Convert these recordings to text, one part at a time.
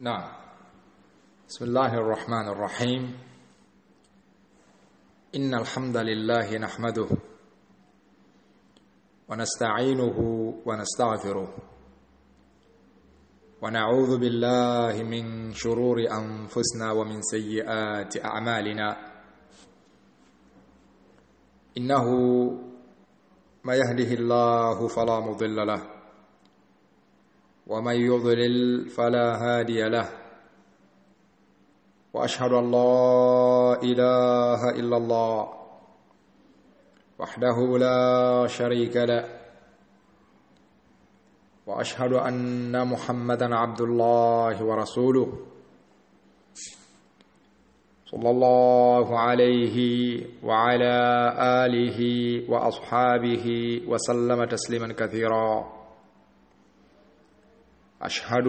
نعم. بسم الله الرحمن الرحيم. إن الحمد لله نحمده ونستعينه ونستغفره ونعوذ بالله من شرور أنفسنا ومن سيئات أعمالنا. إنه ما يهده الله فلا مضل له ومن يضلل فلا هادي له وأشهد أن لا إله إلا الله وحده لا شريك له وأشهد أن محمدا عبد الله ورسوله صلى الله عليه وعلى آله وأصحابه وسلم تسليما كثيرا. أشهد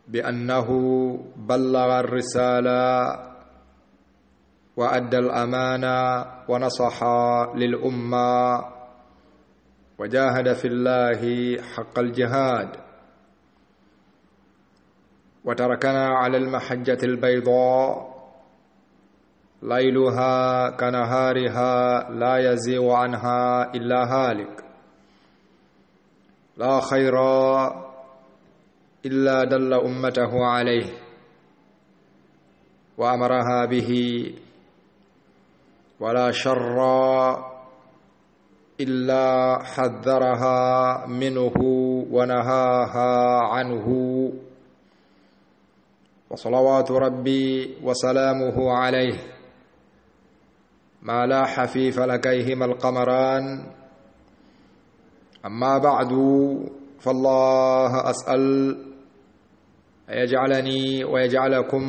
بأنه بلغ الرسالة وأدى الأمانة ونصح للأمة وجاهد في الله حق الجهاد وتركنا على المحجة البيضاء ليلها كنهارها لا يزيغ عنها إلا هالك لا خير إلا دل أمته عليه وأمرها به ولا شر إلا حذرها منه ونهاها عنه. وصلوات ربي وسلامه عليه ما لاح في فلكيهما القمران. أما بعد فالله أسأل أن يجعلني ويجعلكم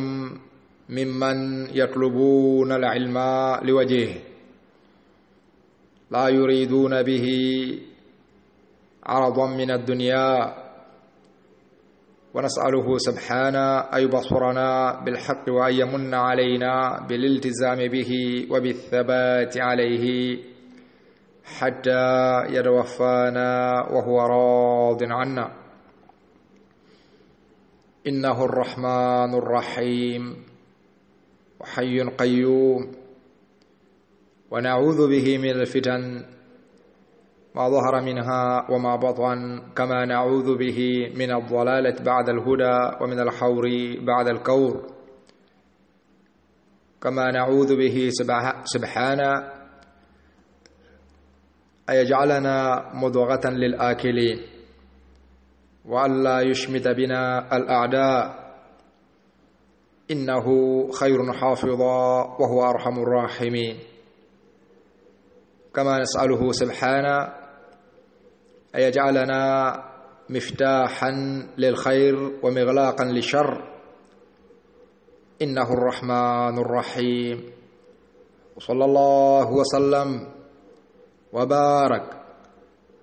ممن يطلبون العلم لوجهه لا يريدون به عرضا من الدنيا، ونسأله سبحانه أن يبصرنا بالحق وأن يمن علينا بالالتزام به وبالثبات عليه حتى يتوفانا وهو راض عنا. إنه الرحمن الرحيم وحي قيوم، ونعوذ به من الفتن ما ظهر منها وما بطن، كما نعوذ به من الضلالة بعد الهدى ومن الحور بعد الكور، كما نعوذ به سبحانه أن يجعلنا مضغة للآكلين وأن لا يشمت بنا الأعداء، إنه خير حافظا وهو أرحم الراحمين. كما نسأله سبحانه أن يجعلنا مفتاحا للخير ومغلاقا للشر، إنه الرحمن الرحيم. وصلى الله وسلم وبارك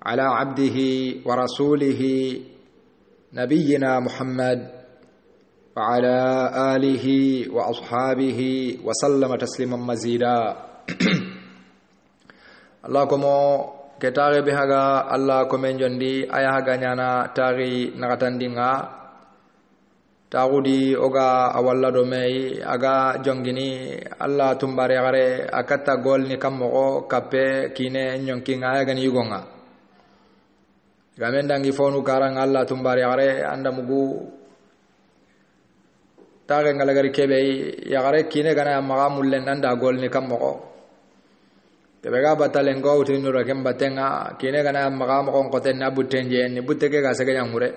على عبده ورسوله نبينا محمد وعلى آله وأصحابه وسلم تسليما مزيدا. الله كمو كتاغي بهاغا الله كمين جندي ايهاغا نانا تاغي نغتاندينغا تاغودي اوغا اولا دومي اغا جونغيني الله تمباري غاري اكاتا غول ني كامو كابي كيني نيونكينغا ايغاني يغونغا غامن دانغي فونو كاران الله تمباري غاري اندامغو تاغي غالاغاري كيبي يا غاري كيني غانا ماغا مولن ناندا غول ني كامو tebega batalen go utinu ra kem batenga kine kana maga mo ko ten na butenje ni buteke ga sega nyamure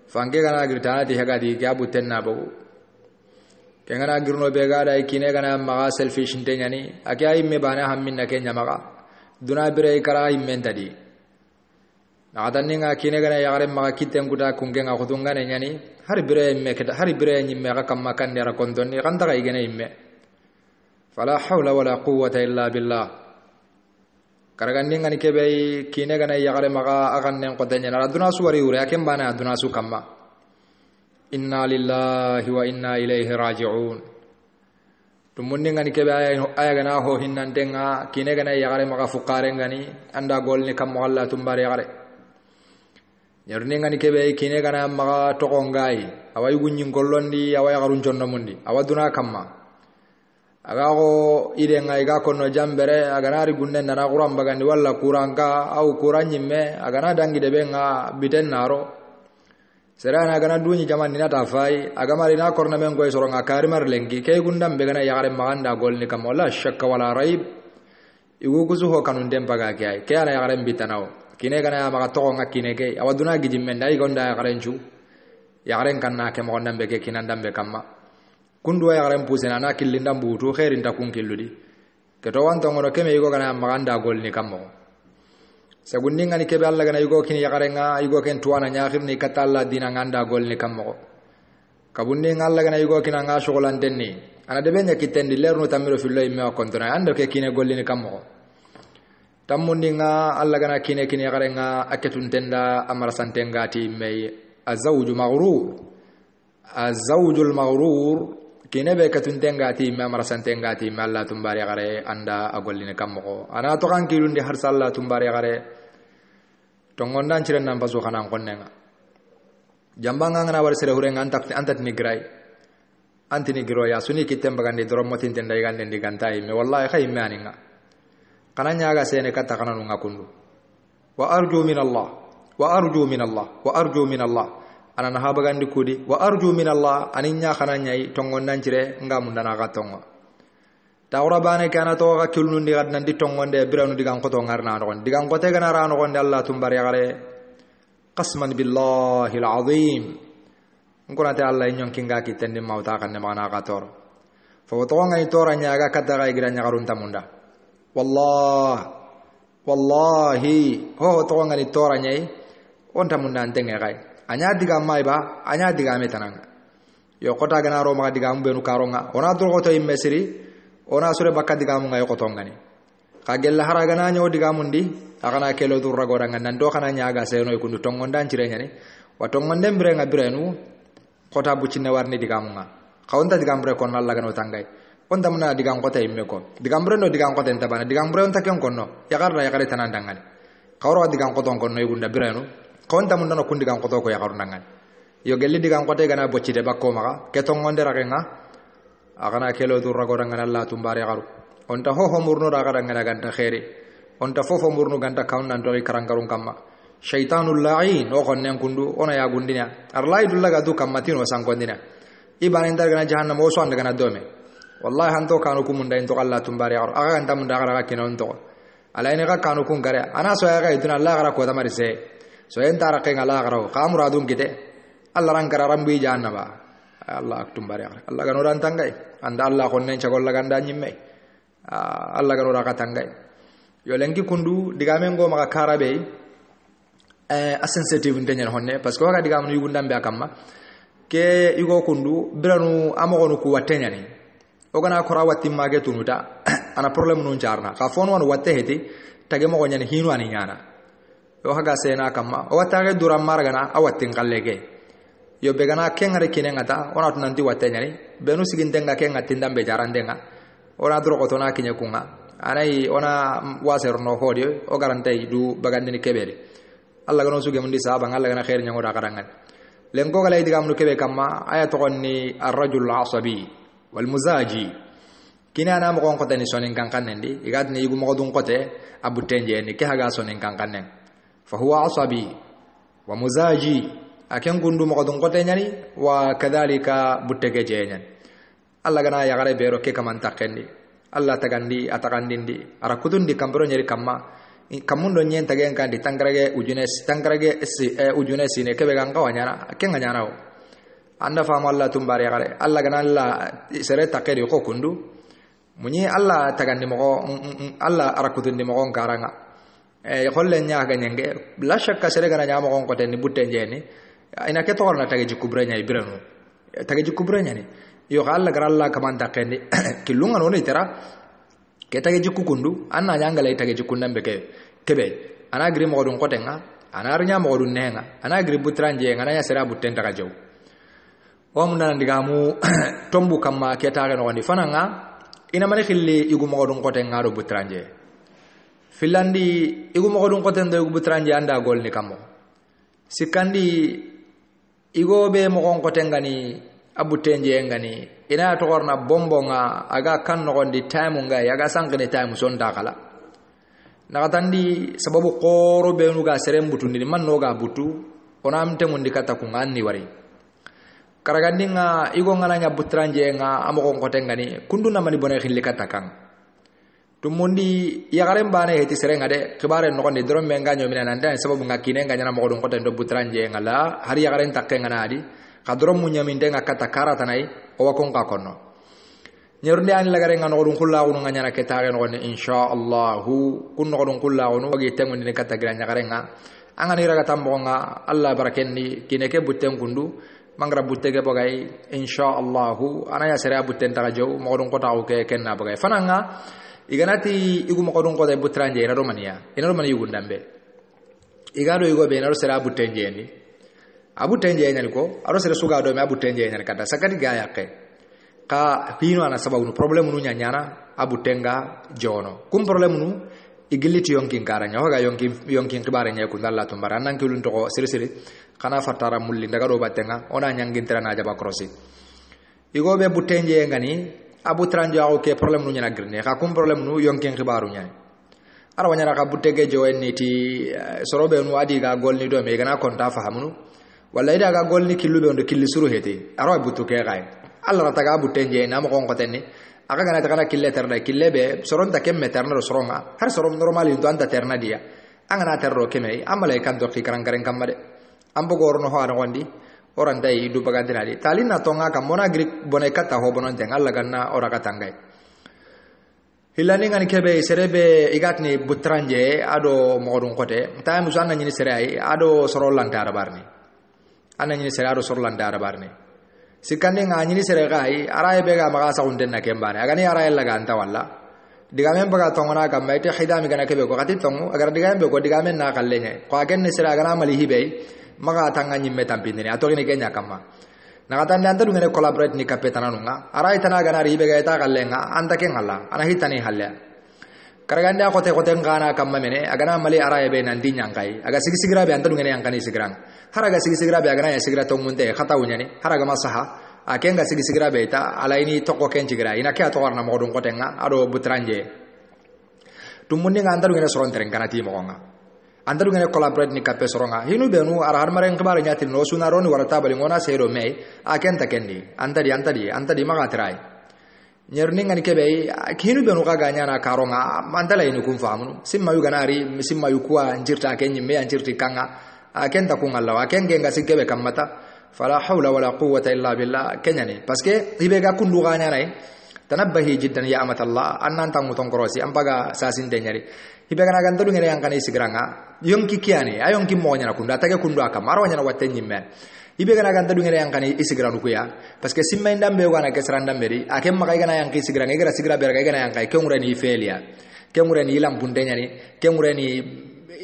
fange kana girtana di haga di kya buten na bo kengana girno bega dai kine kana maga selfish intenya ni akya imme bana hammin na kenya maga duna bire kara imme tadi na daninga kine kana yagare maga kitten guda kungenga khudunga ne nyani har bire imme keda har bire nyimme ga kamma kan ne ra kondoni kan daga igene imme fala hawla wala quwwata illa billah. Karaganding ngani kebe kine gana yagare maga agan nen qodenya na aduna suwari ure akem bana aduna su kamma. Inna lillahi wa inna ilaihi raji'un. Tumundi ngani kebe aya gana ho hinnan denga kine gana yagare maga fuqare ngani anda gol ni kam Allah tumbare yagare. nyarni ngani kebe kine kana maga to ngai awa yugo nyingollondi awa yagarun jondo mundi awa duna kamma aga go ide ngai ga kono jambere aga nari gunne nana quran bagandi walla kuranka au kuranyimme aga na dangi debe nga biten naro serana aga na dunyi jaman ni nata fai aga mari na korna men goy soro nga karimar lengi kay gundam be gana yagare maganda golni kam wala shakka wala raib igu kusu ho kanun dem paga kay kay ana yagare bitanaw kine kana maga to nga kine ke awaduna gijimme ndai gonda yagare nchu yagare kanna ke mo ndambe ke kinandam be kamma kundu yagare mpusena na killinda mbutu khairin ta kun killudi ke to wanto ngoro keme yugo kana maganda golni kammo sagundinga ni kebe alla gana yugo kini yagare nga yugo ken tuwana nyakhir ni katalla dina nganda golni kammo kabundinga alla gana yugo kina nga shogolan denni ana debenya kitendi lerno tamiro fillo imme kontona ando ke kine golni kammo tammundinga alla gana kine yagare nga aketun tenda amara santengati mey azawju maghrur kine be katun tengati me amara santengati me alla tumbari yagare anda agolline kammo ana to kan kilundi har salla tumbari yagare tongondan ciren nan basu xanan konnenga jambanga ngana war sere hurenga antat ni gray antini giro ya suni kitem bagandi dorom motin tenda igande ndigantai me wallahi khay me aninga kananya aga sene kata kananu ngakundu wa arju min Allah ana na habagandi kudi wa arju min Allah aninya kananya tongondan cire ngamundana ga tongo tawra bane kana to ga kilnundi gadnan di tongonde biranu digan ko to ngarna ron digan ko te gana rano gonde Allah tumbari gare qasman billahi alazim ngona te Allah nyon kinga kitende mauta kan ne mana ga tor fo to ngai toranya ga kata ga igiranya garun tamunda wallahi ho to ngai toranya on tamunda antenge gai anya diga mai ba anya diga metananga yo kota gana ro ma diga mbenu karonga ona dur ko to immesiri ona sure bakka diga mu ngai ko tongani kagella haraga na nyo diga mundi akana kelo dur ragora ngan do kana nyaga seno ikundu tongondan cirenya ni watongonde mbrenga brenu kota bucine warni diga mu nga kaunta diga mbre kon Allah gano tangai on damna diga kota imme ko diga mbrendo diga kota entabana diga mbre on taken konno yakarra yakare tanandangani kawro diga kota konno igunda brenu kaunta mun dano kundi diga kota ko yakarundangani yo gelli diga kota gana boccide bakko maga ketongonde ragenga akana kelo dur ragora ngana Allah tumbare garu onta ho murno raga ngana ganta khairi onta fofo murno ganta kaunan dori karangarun kamma syaitanul la'in o konnen kundu ona ya gundina arlai dullaga du kammatino sangkondina ibane ndar gana jahannam o so anda gana dome wallahi hanto kanu kumunda into Allah tumbare garu aga ganta munda gara kinon to alaine ga kanu kun gare ana so ya ga iduna Allah gara ko tamari se so entara ke ngala gara kamuradun gide Allah ran kararam bi jahannaba Allah tumbare Allah ganoran tangai anda Allah konnen cagolla ganda nyimme Allah ganora katangai yo lengi kundu digamen go maka karabe a sensitive ndenyen honne parce que waga digamen yugundambe akamma ke yugo kundu biranu amogonu ku wattenyani ogana kora watti mage tunuta ana problem nun charna ka fon won watte heti tage mo nyani hinu ani nyana yo haga sena kamma o watage duram margana awattin kallege yo begana kengare kinengata ona tunanti wattenyani benu sigintenga kenga tindambe jarandenga ona dro ko tona kinye kunga anai ona waser no hodio o garantay du bagandini kebeli Allah gano suge mundi sahaba Allah gana khair nyango da karangan lengo galay digam nu kebe kamma aya to onni ar-rajul asabi wal muzaji kina na mo kon ko tani sonin kan kanendi igadni yugo mo dun kote abutenje ni ke haga sonin kan kanen fa huwa asabi wa muzaji aken gundu mo dun kote nyani wa kadhalika buttege jenyan Allah gana ya gare bero ke kaman takendi Allah tagandi atakandindi ara kutundi kambro nyeri kamma kamundo nyen tagen kan di tangrage ujunes ne kebe kan kawanyana kenga nyana o anda fama Allah tumbari gare Allah gana Allah sere takedi ko kundu munyi Allah tagandi mo Allah ara kutundi mo karanga holle nya ga nyenge la shakka sere gana nya mo ko tenni butte jeni ina ke torna tageji kubranya ibiranu tageji kubranya ni yo Allah gara Allah kamanda kendi kilunga no ni tera ketage jikukundu anna nyangala itage jikundambe kebe ana gri mo dun kotenga ana arnya mo dun nenga ana gri butranje ngana ya sera butenta ka jaw o mun nan digamu tombu kamma ketare no ni fananga ina mari khilli igu mo dun kotenga do butranje filandi igu mo dun koten do igu butranje anda gol ni kammo sikandi igo be mo gon ko tengani abutenje ngani ina to gorna bombonga aga kan no gondi time nga aga sangene time son dakala nakatandi sababu qoro be nu ga serembutu ni man no ga butu ona amte ngondi kata ku ngani wari karagandinga igo ngalanya butranje nga amo gon ko tengani kunduna mani bone khilli kata kang tumundi yagaren bane heti serenga de kibare no gondi drom be nganyo mina nanda sababu ngakine nganya mo godon ko tendo butranje ngala hari yagaren takke nganadi kadrom munya minde ngakata karata nai o wakon ka konno nyernde an lagare ngano godon kullahu no nganya ke taare no gondi inshallah kun no godon kullahu no gi tengo ni kata gira nyagare nga angani raga tambonga Allah barakenni kineke butten kundu mangra buttege bagay inshallah anaya sere butten tarajo mo godon ko taw ke kenna bagay fananga iganati igu mo godon ko de butranje ina romania yugo ndambe igado yugo be na ro sere butenje ni abutenje nyani ko aro sere suga do me abutenje nyani kata sakati ga yake ka hino ana sababu problem nu nyanyana abutenga jono kum problem nu igiliti yonkin karanya hoga yonkin kibare nyay ko dalla to mbara nan kilun to sere kana fatara mulli daga do batenga ona nyangin trana jaba crossi igo be butenje ngani abutranje o ke problem nu nyana grene ka kum problem nu yonkin kibaru nyay ara wanyara ka butege jowenni ti sorobe nu adi ga golni do me gana konta fahamunu walla ida ga golni kilube on killi suru heti aro butu ke gay alla taga butenje na mo kon kotenni aga gana taga kille terda killebe soronta kemme terna soronga har sorom normal yu anta terna dia angana terro keme amale kan do kikaran garen kamade ambo gorno ho ana gondi oranda yi du baga dinali talina tonga kam mona grik bone kata ho bonon ten alla ganna ora katangay hilani ngani kebe serebe igatni butranje ado modun kote taymu sanna nyini serai ado sorolanta barni ana nyini sere ado sorolanta barni sikande nga nyini sere gai araye bega maga sa unden na kembane agani araye laga anta walla digamen baga tongona kam mayte khidami gana kebe ko kati tongu agar digamen be ko digamen na kallenye ko agen ne sere agana mali hibe maga tanga nyimme tampindini atogini kenya kamma na katande anta dungene collaborate ni kapetana nunga araye tana gana ribe ga ta kallenga anta ken alla ana hitani halle karagande akote kote ngana kamma mene agana mali araye be nan dinyankai aga sigisigra be anta dungene yankani sigrang haraga sigisigra be agana ya sigra tongunte khata unyani haraga masaha akenga sigisigra be ta alaini toko kenjigra ina kya to warna modun kotenga ado butranje tumundi nga anta dungene soron tereng kana timo nga anta dungene collaborate ni kape soronga hinu benu ara harmare ngbar nyati no sunaroni warata bali ngona sero me akenta kendi anta di maga trai nyerni ngani kebe hinu benu ka ganya na karonga mantala inu kumfamu simma yu ganari simma yu kwa njirta kenyi me njirti kanga akenta kungalla akenge ngasi kebe kamata fala hawla wala quwwata illa billah kenyani parce que hibe ga kundu ganya nai tanabbahi jiddan ya amat Allah annan tangu tongkorosi ampaga sasin denyari hibe ga nagan todu ngere yang kani sigranga yonki kiani ayonki monya na kunda tage kundu akam arwanya na watenyi men hibe ga nagan todu ngere yang kani isigranu kuya parce que simma ndambe wana kesrandam beri akem makai ga yang kisigranga igara sigra berga ga yang kai kengurani felia kengurani ilam pundenyani kengurani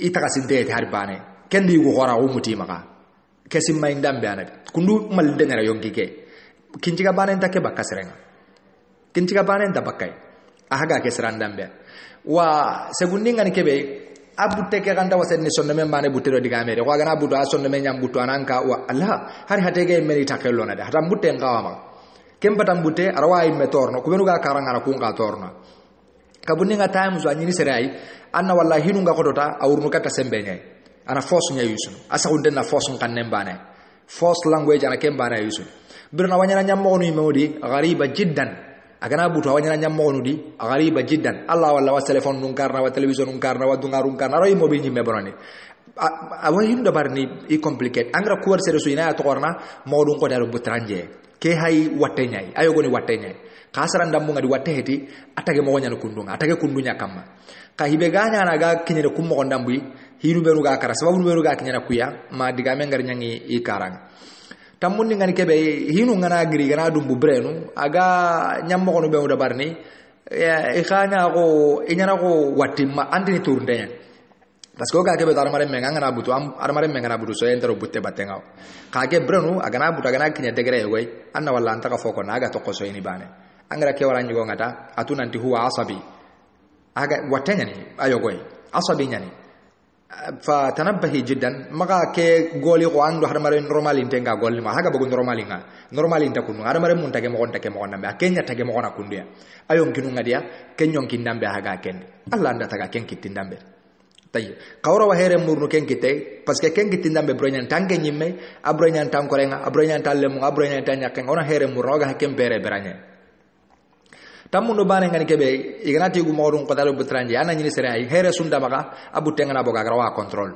itakasinte harbane kendi yugo khora umuti maka kesim may ndambe anabi kundu mal denera yonki ke kinjiga banen take bakka serenga kinjiga banen da bakkay ahaga ke serandambe wa segundi ngani kebe abutte ke ganda wasen ni sonne men bane butero diga mere wa gana buto sonne men nyam buto ananka wa allah hari hatege meri takello na de hatam butte ngawama kempatam butte arwa imme torno kubenu ga karanga na kunga torno kabunni nga time zo anyini serai anna wallahi hinu nga kodota awurnu kata sembenye ana force nya yusun asa unde na force kan nembane force language ana kembane yusun birna wanyana nyammo no modi ghariba jiddan agana buto wanyana nyammo no di ghariba jiddan allah walla wa telephone nun karna wa television nun karna wa dungarun karna ro mo be nyimme bonani awa hinda barni i complicate angra kuwar sere suina to korna modun ko daro butranje ke hay watte nyai ayo goni watte nyai kasara ndambu ngadi watte heti atage mo wanyana kundunga atage kundunya kamma ka hibe ganya na ga kinyere kummo ko ndambu hinu beru ga kara sababu beru ga kinyana kuya ma diga men ngar nyangi i karang tamundi ngani kebe hinu ngana giri gana dumbu brenu aga nyammo ko no be o barni e khana ko inyana ko watimma andini turdenya parce que ga kebe darmare men ngana butu am armare men ngana butu so entero butte battenga ka ke brenu aga na butu aga na kinya degre yoy anna walla anta ka foko na aga to ko so ini bane angara ke waranyi go ngata atunanti huwa asabi aga watenya ni ayo goy asabi nyani فتنبهي جدا مغا كي غولي كو اندو هرماري نورمالين تنغا غولي ما هاغا بغو نورمالين تكون هرماري مون تاغي مون نامبي كينيا تاغي مون كونديا ايون كينو غاديا كينيون كي نامبي هاغا كين الله ندا تاغا كين كي تندامبي طيب كاورا وهيره مورنو كين كيتي باسكو كين كي تندامبي برونيان تانغي نيمي ابرونيان تانكورينغا ابرونيان تالمو ابرونيان تانياكين انا هيره مورنو غا كين بيري برانيا tamundo bane ngani kebe iganati gu modun qadalu butranje ana nyini sere ay here sunda maka abu tengana boga grawa control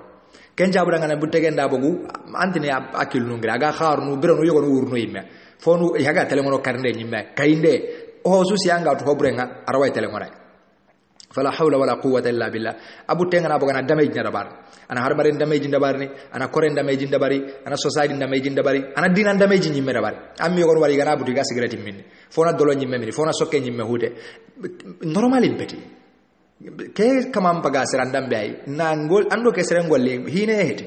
kenja bu ngana bu tegenda bogu antini akil nungira aga kharnu biranu yogo no urno yimme fonu yaga telemono karnde nyimme kayinde o susi anga to hobrenga arway telemona fala hawla wala quwwata illa billah abu tengana boga na damage na dabar ana harbare damage dabar ni ana koren damage dabari ana society damage dabari ana dinan damage nyimme dabari ammi yogo wali gana bu diga cigarette minni fona dolo nyimme mini fona sokke nyimme hude normal impeti ke kamam paga serandam bay nangol ando ke serengol le hine hete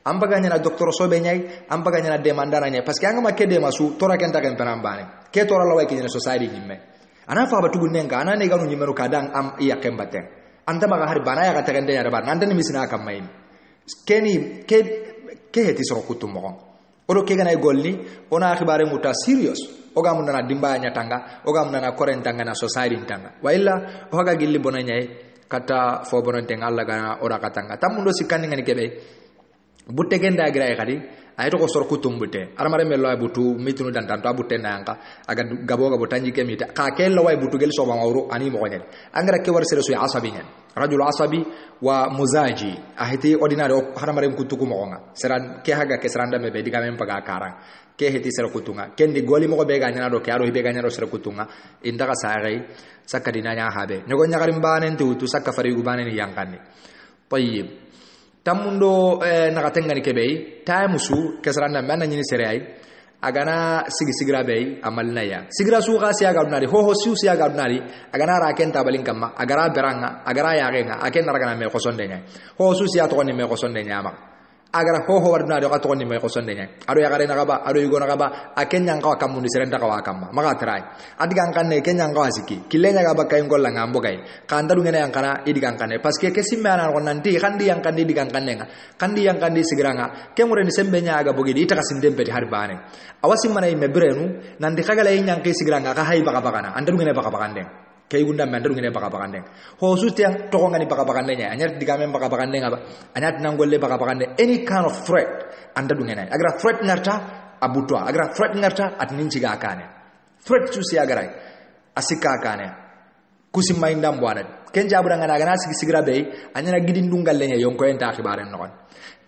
am paga nyana docteur sobe nyai am paga nyana demandana nyai parce que anga makke de masu tora kenta kan penambane ke tora lawai ke nyana society nyimme ana fa batu gunenga ana ne ganu nyimme ro kadang am iya kembaten anta maga har bana ya kata kende ya bar nanda ni misina kam mayin keni ke heti soro kutumo odo ke gana golni ona akhibare muta serious oga mun na dimba nya tanga oga mun na koren tanga na society tanga wa illa oga gilli bonanyai kata fo bonante Allah gana ora katanga tamundo sikandi ngani kebe butte genda gira kadi ay to ko sor kutum butte armare mello ay butu mitunu dan tanto butte nanga aga gabo gabo tanji kemita ka kello way butu gel soba mawru ani mo gonen angara ke war sere su asabi nyen rajul asabi wa muzaji ahiti ordinary haramare kutuku mo nga seran ke haga ke seranda mebe diga mem paga karang ke heti sere kutunga kendi goli mo be ga nyana do ke aro be ga nyana sere kutunga indaga sagai sakadina nya habe nyogo nyagarim banen tu sakka fari gubanen yankani tayyib tamundo nakatengani kebe tamusu kesranda manna nyini serai agana sigira bei amalna ya sigira su ga siya gadunari ho su siya gadunari agana ra ken tabalin kamma agara beranga agara ya genga aken naragana me kosonde nya ho su siya to ni me kosonde nya ma agara ho warna do to ni me kosonde nya ado ya gare na gaba ado yugo na gaba aken nyang ka kamundi serenda ka wakamma maka trai adigan kanne ken nyang ka asiki kilenya gaba kay ngolla ngambo kay kanda du ngene yang kana idigan kanne paske ke simmana ko nanti kandi yang kandi digan kanne nga kandi yang kandi sigiranga kemure ni sembe nya aga bogi ita kasindembe harbane awasi mana imme brenu nanti kagala yang ke sigiranga ka hay baka bakana andu ngene baka bakande kay gunda mandu ngene baka bakande ho sustiang to ngani baka bakande nya anyat digame baka bakande ngaba anyat nangolle baka bakande any kind of threat andu ngene agra threat ngarta abutwa agra threat ngarta at ninci ga kane threat su si agarai asika kane kusimma indam bwana ken jabura ngana gana sigira be anyana gidin dungal lenya yonko enta khibaren non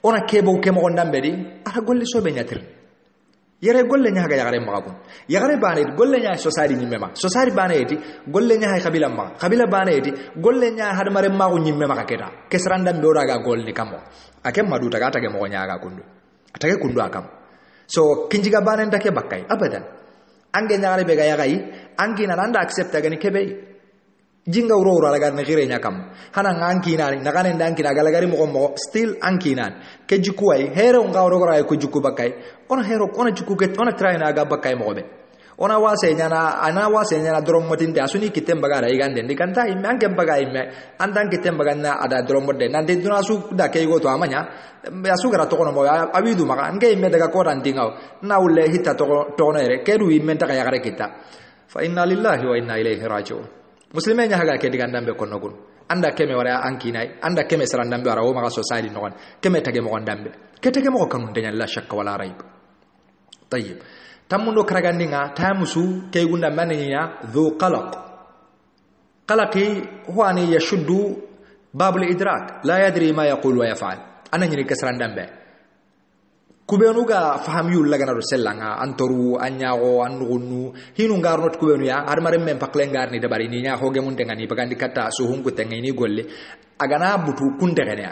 ona kebo kemo ndambe di ara golle sobe nyatir yere golle nya ga yagare magakun yagare bane golle nya society nyimmema society bane eti golle nya hay kabila ma kabila bane eti golle nya had mare ma ko nyimmema ka keta kesranda mbe ora ga golni kamo akem madu taga tage mo nya ga kundu atage kundu akam so kinjiga bane ndake bakkai abadan ange nyaare be ga yagai angi na nanda accept ga ni kebe jinga uro ala gar ne gire nya kam hana nganki na nagane ndanki na galagari mo still anki nan ke juku ay hero ngawro gora ko juku bakkai ona hero ona juku ke ona try na ga bakkai mo be ona wase nyana ana wase nyana drom motinte asuni kitem bagara igande ndikanta imme anke bagai imme andan kitem baganna ada drom modde nande duna su da ke go to amanya asu gara to kono mo abidu maka nge imme daga ko rantingaw na ulle hita to no ere kedu imme ta ya gare kita fa inna lillahi wa inna ilaihi raji'un muslimenya haga ke digandambe kono gun anda keme wara ankinai anda keme sarandambe wara o maka society non keme tage mo ndambe ke tage mo kan denya la shakka wala raib tayyib tamundo kragandinga tamusu ke gunda manenya dhu qalaqi huwa an yashuddu bab al-idrak la yadri ma yaqul wa yaf'al anani ke sarandambe kubenu ga faham yul laga na do sellanga antoru anyago anugunu hinu ngarnot kubenu ya armare mem pakle ngarni de bari ni nya hoge mun tengani bagandi kata so hunku tengani golle agana butu kunde gane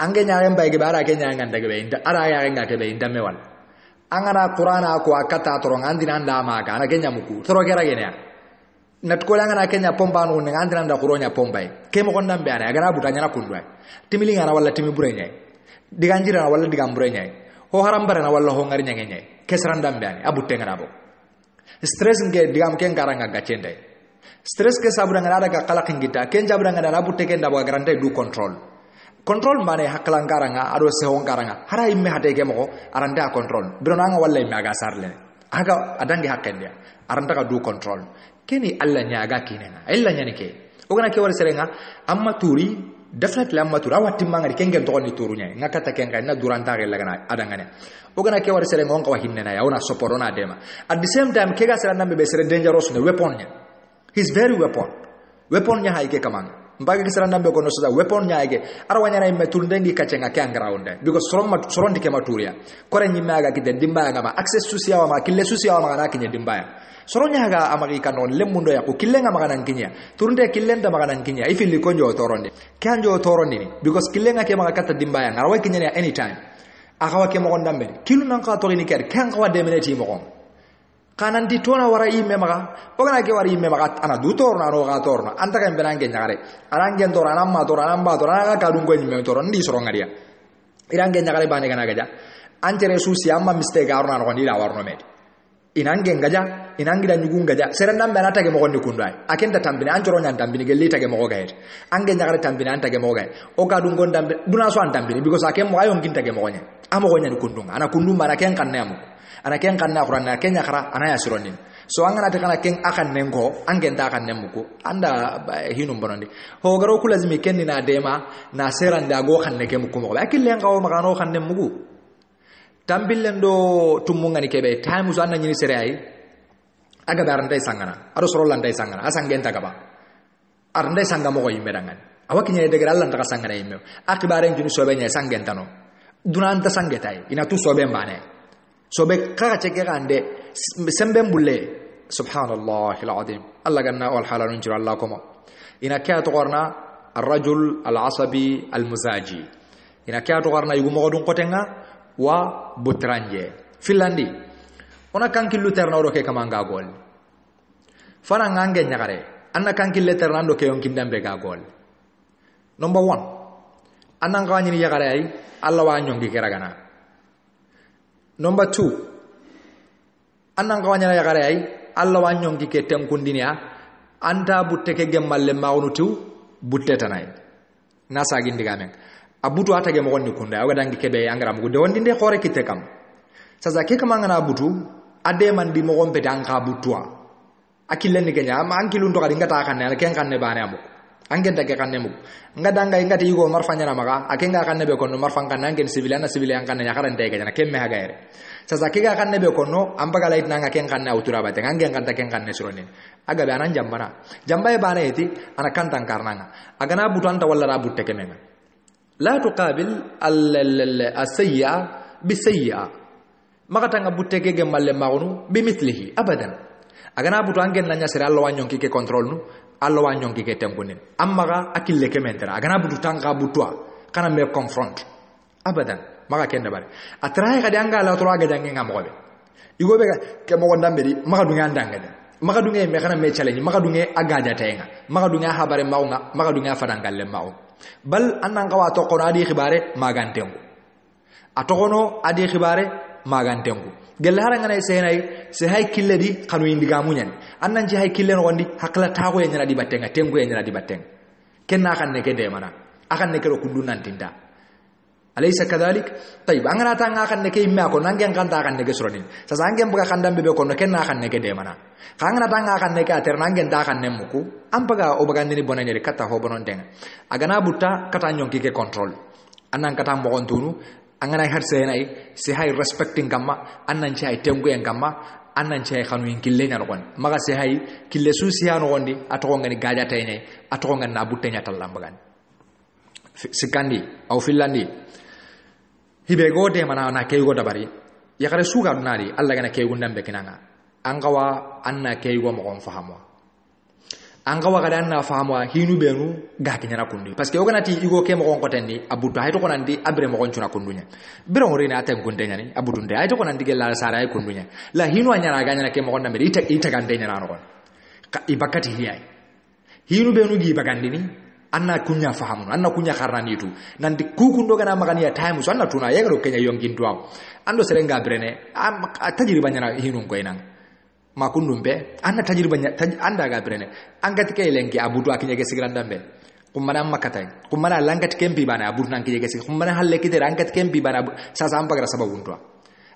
ange nyaare mbay ge bara ke nyanga ndage be inda ara ya nga ke be inda mewal angana qur'ana ko akata torong andina anda ma ga na kenya muku toro gera gene nat ko langa na kenya pomba no ne andina nda quronya pombay ke mo kondam be ana agana buta nyana kundwa timili ngana wala timi burenya diganjira wala digamburenya ho haram barana walla ho ngari nyenge nyai kesran dambe ani abutte ngana bo stress nge digam ken karanga gacende stress ke sabura ngana daga kala kingita ken jabura ngana abutte ken dabo garante du control control mane haklan karanga ado sehon karanga hara imme hade ke mo aranda control bronanga walla imme aga sarle aga adange hakkendia aranda ka du control keni alla nyaaga kinena illa nyani ke ogana ke wala serenga amma turi definitely amma turi awatti mangari kengen to ni turunya ngakata kenga na duranta ke lagana adangane ogana ke wala serenga on ka hinnena ya ona soporona dema at the same time kega seranda be sere dangerous ne weapon nya he's very weapon nya haike kamanga mbagi kisaranda be kono soda weapon nya haike arawanya na imme turundengi kacenga ke angraunde because sorondi ke maturia kore nyimaga kide dimbaya ngama access susiawa ma kille susiawa ma na kinye dimbaya soronya ga amagi kanon lemmundo ya ko killenga maganan kinya turunde killenda maganan kinya ifili konjo toronde kanjo torondi because killenga ke maga kata dimbaya ngarawa kinya anytime akawa ke mo ndambe kilu nan ka torini ker kan ka wade meneti mo kon kanan di tona wara imme maga ogana ke wara imme maga ana du torna ro ga torna anta kan benange nyagare arangen torana amma torana mba torana ka dungo nyimme toron ndi soronga dia irange nyagare bane kana gaja antere susi amma mistake arna no ndi la warno med inange ngaja inangira nyugu ngaja serenda mbana tage mo gondi kundai akenda tambine anjoro nyan tambine gelle tage mo gaet ange nyagare tambine antage mo gaet o ka dungo ndambe duna so antambine because akem mo ayo nginta ge mo gonya amo gonya ni kundunga ana kunduma na ken kan nemu ana ken kan na qur'an na ken yakra ana yasironin so angana te kana ken akan nengo angen ta akan nemuko anda hinum bonondi ho garo kulazimi ken ni na dema na seranda go kan ne kem ko mo akille ngawo magano kan nemugo tambillen do tumunga ni kebe time so anna nyini sere ay aga barandai sangana ado soro landai sangana asangen ta gaba arndai sangamo ko yimbe dangan awaki nyene de Allah ta sangana yimme akibaren junu sobe nya sangen tano dunanta sangetai ina tu sobe mbane sobe kaga ceke kande sembe bulle subhanallahi alazim Allah ganna wal halalun jira Allah kuma ina kya to qorna الرجل العصبي المزاجي ina kya to qorna yugo mo dun kotenga wa butranje filandi ona kankillu ternawdo ke kamanga gol fana ngange nyagare anna kankille ternando ke yon kindambe ga gol number 1 anna ngani ni yagare ay Allah wa nyongi keragana number 2 anna ngawanya yagare ay Allah wa nyongi ke tenkundinia anta butte ke gemalle mawnutu butte tanay nasa gindigamen abutu atage mo wonni kunda aga dangi kebe angram gude wondi de khore kite kam sasa ke kama ngana butu ade man di mo gombe danka butwa akille ni kenya ma ankilu ndo kadi ngata kan ne ken kan ne bane amu angen tage kan ne mu ngadanga ngati yugo marfanya na maga akenga kan ne be kono marfan kan angen civilian kan ne nyakaran tege na kemme haga ere sasa ke ga kan ne be kono ambaga lait nanga ken kan ne utura bate angen kan take kan ne suronin aga be anan jambaye bane eti ana kan tan karnanga aga na butu anta walla ra butte kemenga لا تقابل السيئة بالسيئة ما كتنga butte ke gemalle magunu bimithlihi abadan agana butu angen nanya sere Allah wanyon ki ke control nu Allah wanyon ki ke temponin amma ga akille ke mentera agana butu tanga butwa kana me confront abadan maka kenda bare atray ga danga la to ga dangi ngam gobe igobe ke mo ndambe di maka dunga ndanga de maka dunga me kana me challenge maka dunga agaja tayenga maka dunga habare maunga maka dunga fadangalle maunga bal annan kawa to kono adi khibare magantengu atokono adi khibare magantengu gelle haranga nay senay se hay kille di kanu indiga munyan annan ci hay kille no gondi hakla taako en di battenga tengu en di battenga kenna kan ne ke de mana akan ne ke ro kundu nantinda alaysa kadhalik tayib angana tanga kan ne ke imma ko nangen kan ta kan ne ke suronin sasa angem buka kandam bebe ko no kenna kan ne ke de mana kangana tanga kan ne ke ater nangen ta kan ne muku ampaga o bagandi ni bonane re kata ho bonon denga agana butta kata nyonki ke control annan kata mo gontunu angana har senay se hay respecting kamma annan ci ay tengu en kamma annan ci ay khanu en kille nyal gon maga se hay kille susiya no gondi atoko ngani gaja tayne atoko ngani na butte nyatal lambagan sikandi au filandi hibe gode mana na kay go dabari yakare suga dunari alla gana kay gundambe kinanga angawa anna kay go mo gon fahamwa angawa kada anna fahamwa hinu benu ga kinyana kundi parce que o ganati igo ke mo gon kotenni abutu hayto konandi abre mo gon cuna kundunya biro ngore na aten kunde nyani abutunde hayto konandi gella sara ay kundunya la hinu anyana ga nyana ke mo gon nambe ita gande nyana no gon ibakati hiyai hinu benu gi bagandini anna kunya fahamu anna kunya karnani tu nanti kukundo kana makani ya time so anna tuna yegro kenya yongin tuwa ando serenga brene tajriba nyana hinun ko enang makundumbe anna tajriba anda ga brene angati ke lenki abudu akinya ke sigrandambe kummana makatay kummana langat kempi bana aburnan ki jegesi kummana halle ki der ankat kempi bana sasa ampagra sababun to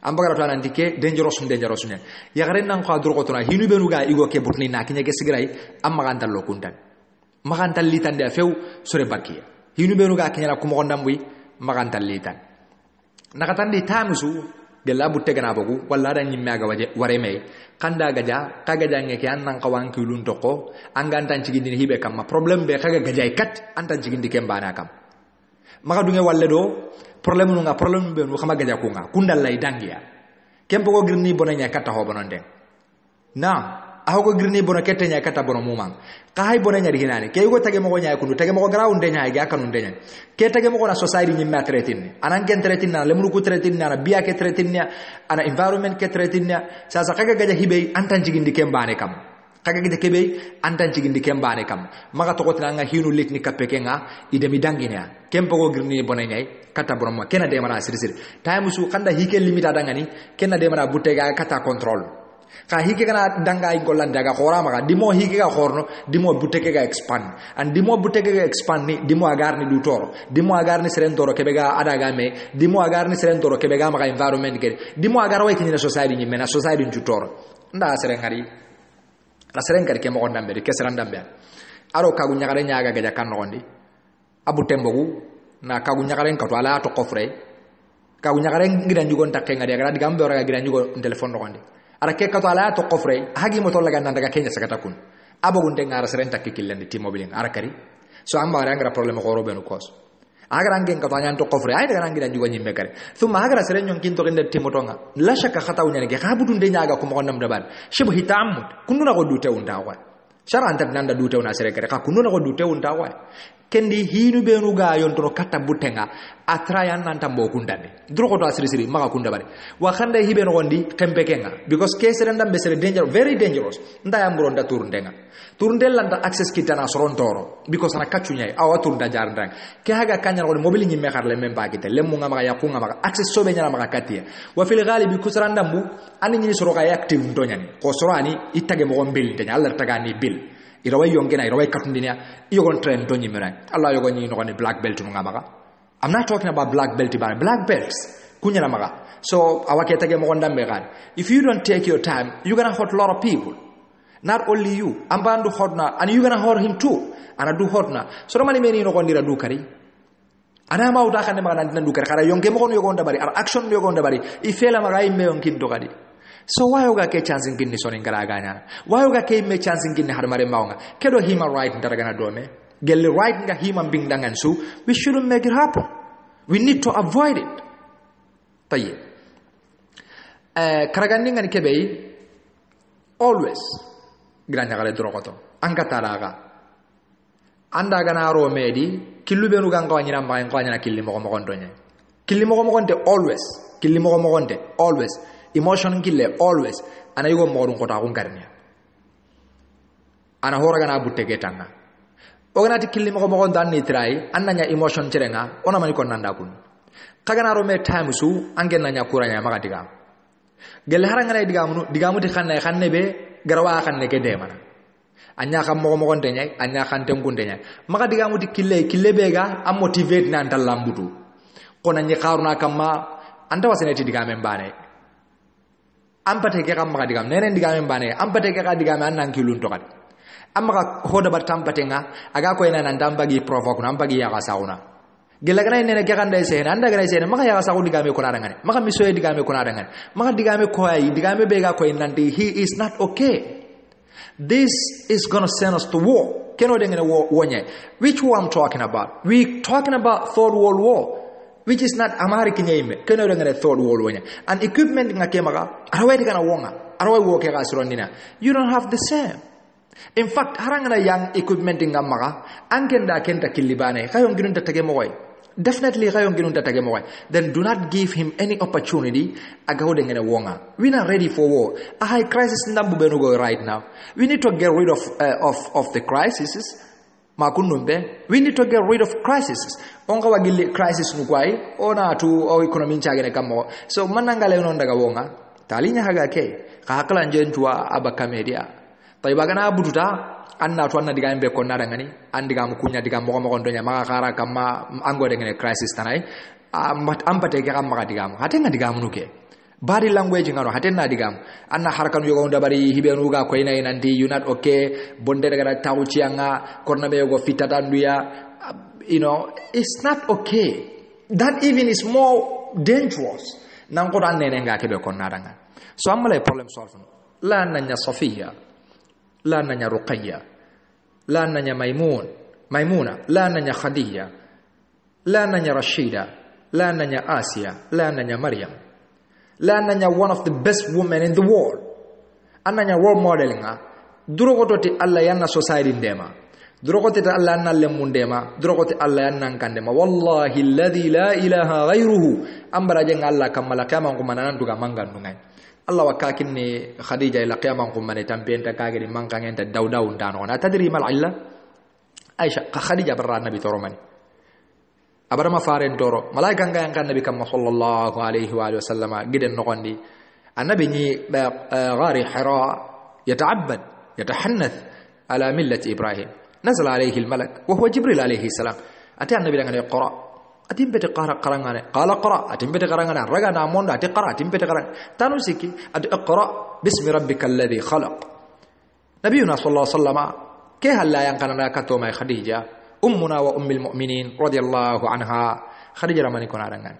ampagra to anandi ke dangerous ne ya garen nan ko dur ko to na hinu benu ga igo ke burni na kinya gesi grai amma kan tallo kuntan makan tallitan da few sore barkiya hinu benu ga kinya ko mo ndamwi makan tallitan nakatandi tamusu gella butte gana bogu walla da nyimme aga waje ware me kanda gaja kaga jange ke annan kawan kilun toko angan cigindi hibe kam problem be kaga gaja kat antan cigindi kembana kam maka dunge walle do problem nu nga problem be nu xama gaja ko nga kundal lay dangiya kempo ko girni bonanya kata ho bononde na aho ko girni bona ketenya kata bono mumang kahay bonanya dihinani ke go tage mo go nyaay kundu tage mo go graunde nyaay ga kanun denya ke tage mo go na society nyimme tretin anan ken tretin na lemnu ku tretin na biya ke tretin ana environment ke tretin sa kaga gaja hibe antan jigindi kembane kam kaga gide kebe antan jigindi kembane kam maka to ko tanga hinu litni kapeke nga idemi dangina kempo go girni bonanya kata bono kena de mara sir time su kanda hike limita dangani kena de mara butega kata control ka hike kana danga in gollan daga khora maka dimo hike ga khorno dimo buteke ga expand and dimo buteke ga expand ni dimo agarni du toro dimo agarni serentoro kebe ga adaga me dimo agarni serentoro kebe ga maka environment ke dimo agara way kinina society ni mena society ju toro nda serengari la serengari ke mo ndambe ke serandambe aro kagu nyagare nyaga ga jakan nondi abu tembogu na kagu nyagare ka to ala to kofre kagu nyagare ngidan jugon takke ngadi ga digambe ora ga ngidan jugo telephone nondi ara ke kato ala to kofre hagi mo tolla ganda daga kenya sagata kun abogun de ngara serenta kikillandi timobilin ara kari so amma ara ngara problem ko robe no kos agara ngen kato nyan to kofre ay daga ngira juga nyimbe kare thumma agara serenyon kinto gende timotonga la shaka khata unyane ke habudun de nyaga ko mo ndam daban shibu hitamut kununa ko dute unda wa shara anta nanda dute una sere kare ka kununa ko dute unda wa kendi hinu benu ga yonto kata butenga atrayan nanta mbo kundande dro ko to asiri maka kunda bare wa khanda hibe no gondi kempekenga because case randam be sere danger very dangerous nda yambro nda turndenga turndel lanta access kitana sorontoro because ana kachunyai awa turnda jarndang ke haga kanyar ko mobile nyi mekar le memba kite lemu nga maka yakunga maka access sobe nyala maka katia wa fil ghalibi kusrandam bu ani nyi soro ka active ndonyani ko sorani itage mo gombel tanya Allah tagani bil irawai yongena irawai katundinia yogon train to nyimera Allah yogon nyi no ni black belt no ngamaga I'm not talking about black belt but black belts kunyala maga so awake tage mo gondambe gan if you don't take your time you're going to hurt a lot of people not only you ambandu hotna and you're going to hurt him too ana du hotna so mani meni no gondira du kari ana ma uta kan maga nan du kari kara yonke mo gon yogonda bari ar action yogonda bari ifela maga imme yonkin to kadi so why yoga ke chance nginni sonin gara ganya why yoga ke me chance nginni har mare mawnga kedo human right ndaraga na dome gelle right nga human being dangan su we shouldn't make it happen we need to avoid it tayyib karagandi ngani kebe always granya gale drogoto anka taraga anda gana ro medi killu benu ganga wanyina ma en kwanya killi mo mo gondonye killi mo mo gonde always killi mo mo gonde always emotion kille always ana yugo mo dun kota ko garnia ana hora gana butte getanga oganati killi mo mo gondan ni trai annanya emotion cerenga ona mani kon nanda kun kagana ro me time su angen nanya kuranya maka diga gel haranga digamu di xanne be garawa xanne ke demana anya xam mo mo gonde nyay anya xan tengunde nyay maka digamu di kille be ga am motivate nan talambutu kona nyi xaruna kamma anta wasene ti digame mbane ampate ke kam maka digam nenen digame mbane ampate ke ka digame annan kilun to kadi amma hoda batampate nga aga ko ena nan dambagi provoke nan bagi ya sauna gelagana nene ke kan dai sene anda gana sene maka ya sauni digame ko narangane maka misoye digame ko narangane maka digame ko ay digame be ga ko nanti he is not okay this is going to send us to war keno de ngene war wonye which war I'm talking about we talking about third world war which is not America nyime keno de ngene third world wonye and equipment ngake maka arawe digana wonga arawe wo ke ga sirondina you don't have the same. In fact, harangana yang equipment ngamaga angenda kenta kilibane kayon ginun tatage moy definitely kayon ginun tatage moy then do not give him any opportunity agawde ngene wonga we not ready for war a high crisis ndambu benugo right now we need to get rid of the crises makunumbe we need to get rid of crises onga wagili crisis nukwai ona tu o economy chagene kamo so manangale non daga wonga talinya haga ke ka hakala njentua abaka media tayba gana bututa anna to anna diga be ko nara ngani andiga mu kunya diga mo mo ndonya maka kara kama ango de ngene crisis tanai ampate ga maka diga mu hatenga diga mu nuke body language ngaro hatenna diga mu anna harakan yogo ndabari hibenu ga ko ina nanti you not okay bonde daga tawci anga korna be yogo fitata nduya it's not okay. That even is more dangerous. Nang ko dan nene nga kebe kon naranga. So amala problem solve. La nanya Safiya, la nanya Ruqayya, la nanya Maimuna, la nanya Khadija, la nanya Rashida, la nanya Asia, la nanya Maryam. La nanya one of the best women in the world. Ananya role modeling nga. Duro ko toti Allah yanna society ndema. Drogote ta Allah nan lemundema drogote Allah nan kandema wallahi alladhi la ilaha ghayruhu ambara jeng Allah kamala kama ngumanan duga mangandungai Allah wakakinni Khadija ila qiyamang kumane tampenta kagedi mankangen ta dawdaw ndano na tadri mal illa Aisha Khadija barra nabi toromani abarama faren toro malaika nga yang kan nabi kam sallallahu alaihi wa sallama giden nokondi annabi ni ghari hira yata'abbad yatahannath ala millati Ibrahim نزل عليه الملك وهو جبريل عليه السلام أتى النبي لنا يقرأ أتيم بتقرأ قرآن قال قرأ أتيم بتقرأ رجع نامون أتي قرأ أتيم بتقرأ تنوسكي أتي اقرأ باسم ربك الذي خلق نبينا صلى الله عليه وسلم كه لا ينقلنا كتوما خديجة أمنا وأم المؤمنين رضي الله عنها خديجة رماني كنا رنgan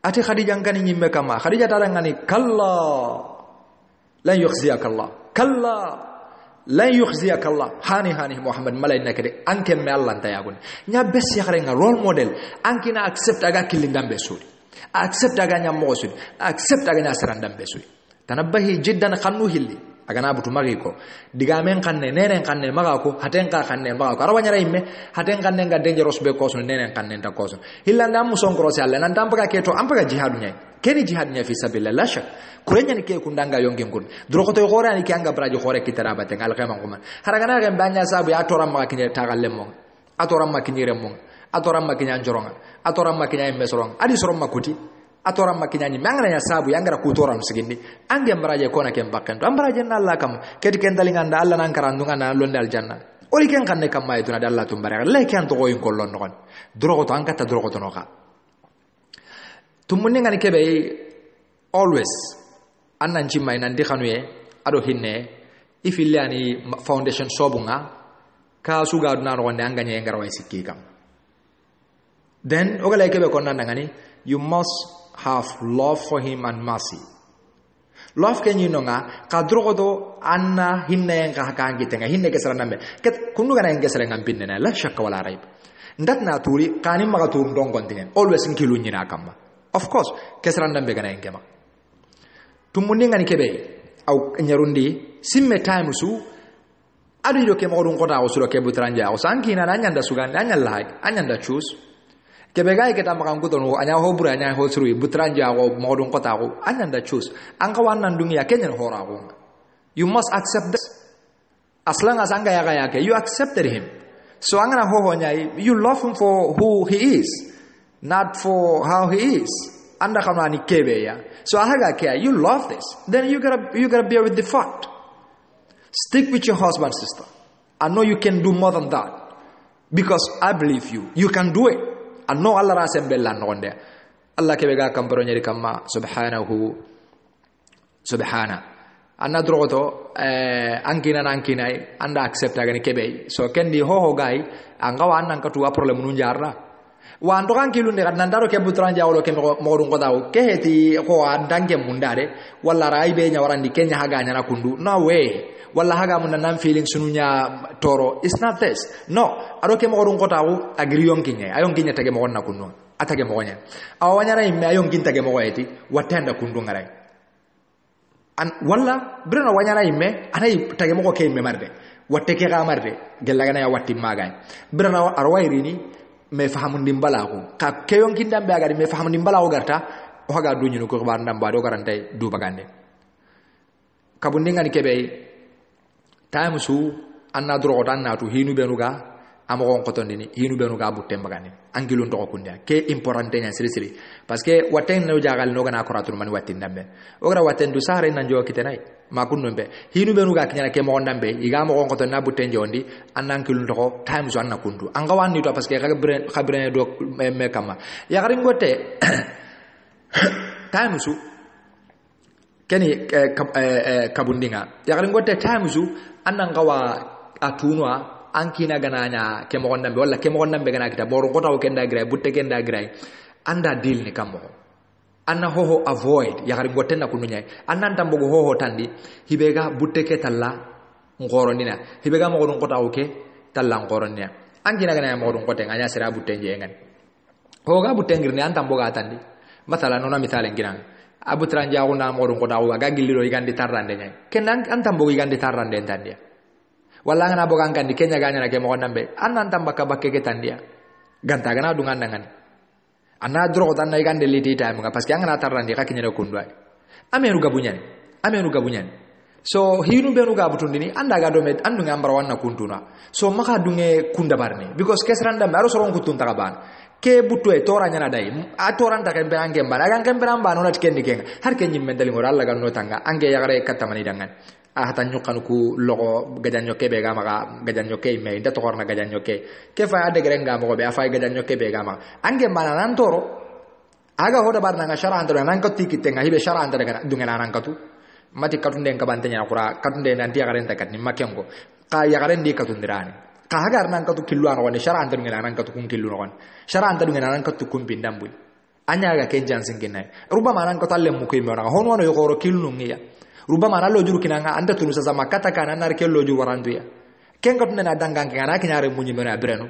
أتي خديجة كان يمك ما خديجة ترنganي كلا لا يخزيك الله كلا la yukhziyaka Allah hani Muhammad malayna kede anke me Allah tayagun nya bes ya nga role model anke na accept aga kilindam besuri accept aga nya mosudi accept aga nya sarandam besuri tanabbahi jiddan khannu hilli aga na butu magiko diga men kanne nenen kanne magako haten ka kanne magako arawanya raimme haten kanne ga dangerous be koso nenen kanne ta koso hillanda mu son cross Allah nan tampaga keto ampaga jihadu nya keni jihad nya fi sabilillah la shak kurenya ni ke kundanga yongen kun drokoto gore ni kanga braji gore kitara baten al qiyamang kuma haragana ga banya sabu ya toram ma kinye tagalle mo atoram ma kinye remo atoram ma kinye njoronga atoram ma kinye mesoronga adi sorom ma kuti atoram ma kinye mangana ya sabu yangara ku toram sigindi ange braje kona kem bakkanto ambraje na Allah kam kedi ken dalinganda Allah nan karandunga na londe al janna oli ken kanne kam ma ituna dalla tumbare le ken to goyin kollon non drokoto ankata drokoto no ka tumunni ngani kebe always annan cimmay nan di xanuye ado hinne ifille ani foundation sobunga ka suga duna ronde anganye ngarway sikki kam then ogale kebe kon nan ngani you must have love for him and mercy love ken you nga ka drogodo anna hinne nga kangi tenga hinne ke saranambe ket kunu gana ngesere ngam pinne la shakka wala raib ndatna turi kanim maga turum dongon tingen always nkilu nyina kamba of course kesrandambe gana ngema tumundi ngani kebe au nyarundi simme time su adu yo ke modun kota o suro ke butranja o sanki na nyanda sugan nyalla anyanda choose kebe gai kita makan kuto no anya ho bura anya ho suru butranja o modun kota o anyanda choose angka wanan dunia kenyen hora ko you must accept this as long as anga ya ke you accepted him so angana ho nyai you love him for who he is not for how he is anda kama ni kebe ya so ahaga care you love this then you gotta bear with the fact stick with your husband sister I know you can do more than that because I believe you can do it I know Allah rasembella nonde Allah kebe ga kamparo nyeri kama subhanahu subhana anna drogoto ankina anda accept agani kebe so kendi ho gai anga wan nan katu problem nun jarra wan to kan kilunde kan nandaro ke butran jawlo ke modun ko daw ke heti ko andange mundare walla rai be nya warandi kenya haga nya nakundu no way walla haga mun nan feeling sununya toro it's not this no ado ke modun ko taw agri yonkinya ayon kinya tege mo nakundu atage mo nya awanya rai me ayon kinta ge mo eti watenda kundu ngarai an walla brena wanya rai me anai tage mo ko ke me marde watte ke ga marde gella gana ya watti magay brena arwayri ni me fahamu ndimbala ko ka keyon kindambe agadi me fahamu ndimbala o garta o haga duñu ko bar ndamba do garantay du bagande kabundi ngani kebe time su anna drogo tan natu hinu benuga amo ko tondini hinu benuga butte bagande angilun to ko kundia ke importante nya siri parce que waten no jagal no gana ko ratul man watin ndambe o gara waten du sare nan jo kitenay ma kunno be hinu be nuga kinyana ke mo ndambe iga mo ko to na butenje ondi annan kilun to time so anna kundu anga wanni to parce que khabre do me kama ya garin gote time su keni kabundinga ya garin gote time su annan gawa atunwa ankina gananya ke mo ndambe wala ke mo ndambe gana kita boro ko taw kenda gra butte kenda gra anda deal ni kammo anna hoho avoid ya garin gote na kununya annan tambogo hoho tandi hibega butte ke talla ngoronina hibega mo gon ko taw ke talla ngoronina ankina gana mo gon kote nganya sira butte njengan ho ga butte ngirni antamboga tandi masala nona misale ngiran abu tranja una mo gon ko taw ga gilliro igandi tarrande nyai kenan antambogo igandi tarrande tandia wala ngana boga ngandi kenya ganya na ke mo nambe annan tambaka bakke ke tandia ganta gana dungan dangan anna dro tan na igande liti time nga parce que ngana tarrande ka kinyere kundwa amenu gabunyan so hinu benu gabutundini anda ga do met andu ngambara wanna kuntuna so maka dunge kunda barni because kesranda maro soron kutun takaban ke butu e tora nyana dai a toran ta kan berange mbara kan kan beramba no natken dikenga har ken nyimme dali ngora alla gan no tanga ange yagare katamani dangan a hatan nyukan ku logo gajanyo kebe ga maka gajanyo ke me nda torna gajanyo ke fa ade gerenga mo be afa gajanyo kebe ga maka ange mana nan toro aga hoda barna nga shara andro nan ko tikitenga hibe shara andro ga dungena nan katu mati katunde en kabantenya qura katunde nanti yagaren takat ni makengo ka yagaren di katundirani ka hagar nan katu killu an woni shara andro ngena nan katu kun killu non shara andro ngena nan katu kun bindambul anya ga ken jansin kinai rubama nan ko talle mu ko imona hono wono yogoro killu ngiya rubama na lojuru kinanga anda tunu sasa makata kana nar ke lojuru warandu ya ken ko tuna dangan kana kinyare munyi mena breno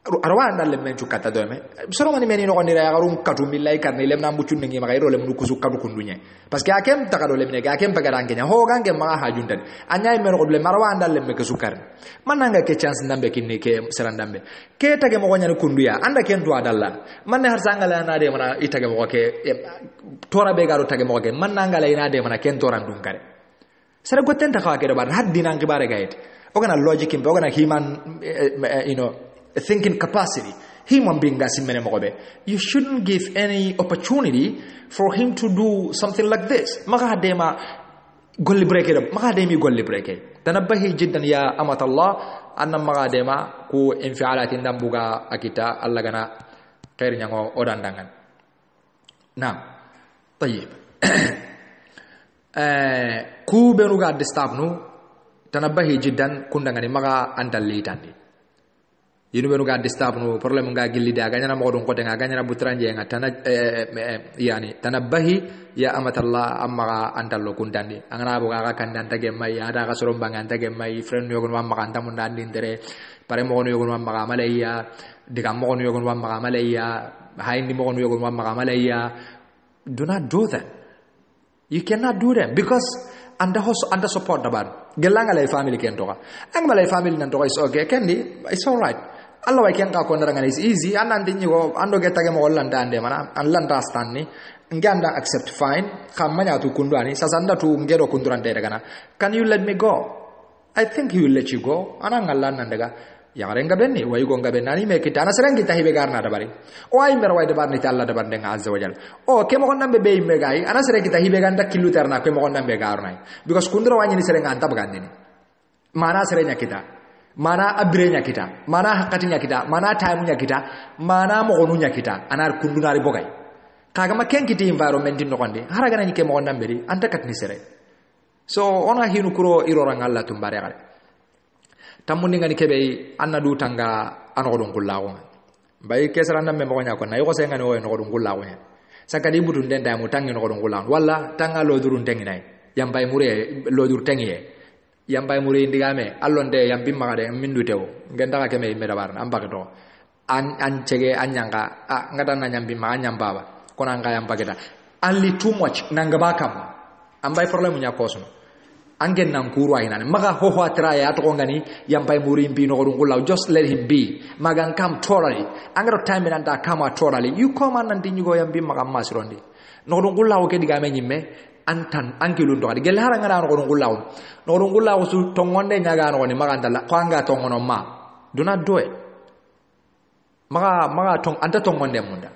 arwan dalle men cukata dome soro mani meni no ndira yagarun katu millai karne lem nambu cunne ngi magay role mu kusu kadu kundunya parce que akem takado lemne ga akem pagara ngenya ho gange ma hajundan anyay men ko le marwan dalle me ke sukar mananga ke chance ndambe kinne ke serandambe ke tage mo gonya kunduya anda ken to adalla manne har sangala na de mana itage mo ke tora be garo tage mo ke mananga la ina de mana ken toran dum kare sere gotten ta ka ke do bar haddina ngi bare gayet ogana logic imbe ogana human thinking capacity human being gasimene mogobe you shouldn't give any opportunity for him to do something like this maka dema golli breke maka demi golli breke tanabbahi jiddan ya amat Allah anna maka dema ku infialati ndambuga akita Allah gana khair nyango odandangan nah tayyib ku benuga distabnu tanabbahi jiddan kundangani maka andalli tandi yinu benu ga disturb no problem ga gilli da ganya na mo don ko de ga ganya na butranje nga tana yani tanabbahi ya amatallah amma andallo kundandi angana bo ga kan dan tage mai ada ga sorom bangan tage mai friend yo gon wamma kan tamun dan dindere pare mo gon yo gon wamma ga malaya diga mo gon yo gon wamma ga malaya hayndi mo gon yo gon wamma ga malaya do not do that you cannot do that because under support dabar gelanga lay family ken toka ang malay family nan toka is okay kendi it's all right Allah wa ken ka ko ndanga is easy anandi nyigo ando getage mo hollanda ande mana an landa stanni nganda accept fine kamanya tu kundwani sasa nda tu ngero kundurande daga na can you let me go I think he will let you go ananga lanna daga yagarenga benni way go ngabe nani me kitana serengi tahibe garna dabari o ay mer way dabarni ta Allah dabar denga azza wajal o ke mo ndambe be me gai ana serengi tahibe ganda killu terna ko mo ndambe garnai because kundro wani serenga anta bagandini mana serenya kita mana abrenya kita mana hakatinya kita mana taimunya kita mana mo gonunya kita anar kundunari bogay kaga ma ken kiti environment no konde haraga nani ke mo ndamberi anta katni sere so ona hinu kuro iroranga Allah tumbare gare tamundi ngani kebe anna du tanga anogodon kullawo bay kesara ndambe mo nya ko na yoko senga no nogodon kullawo sakadi budun den da mo tangi nogodon kullawo walla tanga lo durun tengi nay yambay mure lo dur tengi yambay muri ndigame allonde yambim magade mindu tew ngenda ka keme meda bar ambake to an cege anyanga ngada na nyambi ma nyambaba kona nga yambake ta only too much nanga bakam ambay problem nya koso angen nan kuru aynan maga ho ho atra ya to ngani yambay muri mbi no ngulaw just let him be magan come totally angaro time nan da come totally you come and ndingo yambi maga masrondi no ngulaw ke digame nyimme antan ankilu ndo adi gelhara ngara no ngulaw su tongonde nyaga no ni magandala kwanga tongono ma do not do it maga tong anta tongonde munda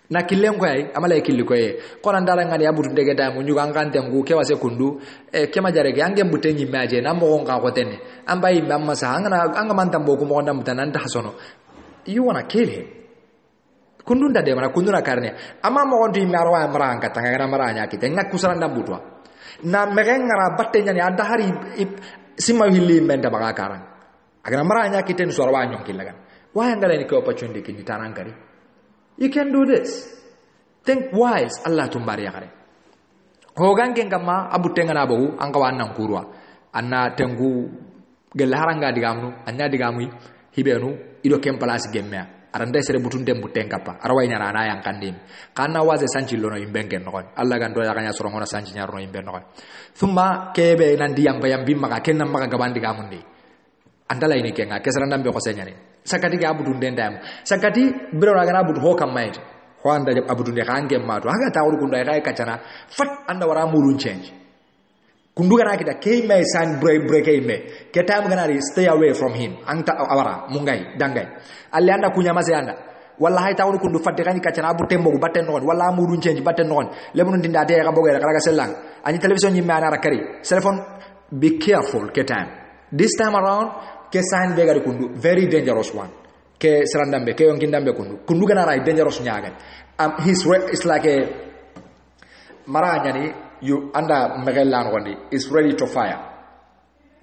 na killen ko ay amala killi ko e ko nan dala ngani abutu dege da mu nyuga ngante ngu ke wase kundu kema jare ke ange mbute nyi maje na mo ngon ko tenne amba yi mamma sa anga man tambo ko mo ndam tanan ta hasono you wanna kill him kundu nda de mana kundu na karne ama mo on ti maro wa maranga tanga na maranya kite ngak kusara ndam butwa na megen ngara batte nyani anda hari sima hilli menda baga karang agana maranya kite ni sorwa nyon kilagan why ngala ni ko opportunity kini tarangari. You can do this. Think wise Allah tumbari yakare. Hogan ken kama abu tengana bahu angka wana kurwa. Anna tengu gelharanga digamnu anya digamui hibenu ido kempalas gemya. Aranda sere butun dem buteng kapa. Arwai nyara ana yang kandim. Karena waze sanchi lono imbengen nokon. Allah kan doya kanya sorongona sanchi nyaro no imben nokon. Thumma kebe nandi yang bayam bim maka ken nam maka gaban digamundi. Andala ini kenga kesaranda mbe kosenya ni. Sakati ga abudu ndendam sakati bro na gana abudu hokam maid ho anda abudu ne kange matu haga tawru kunda kai kachana fat anda wara mulun change kundu gana kita kay may san break kay me ketam gana stay away from him anta awara mungai dangai alle anda kunya mase anda wallahi tawru kundu fatte kan kachana abu tembo batten non walla mulun change batten non lemun dinda de ka bogere kala selang ani television ni mana rakari telephone be careful ketam this time around ke sign be gari kundu very dangerous one ke serandambe ke yonkindambe kundu gana rai dangerous nyaga it's like a maranya ni you under megelan wandi is ready to fire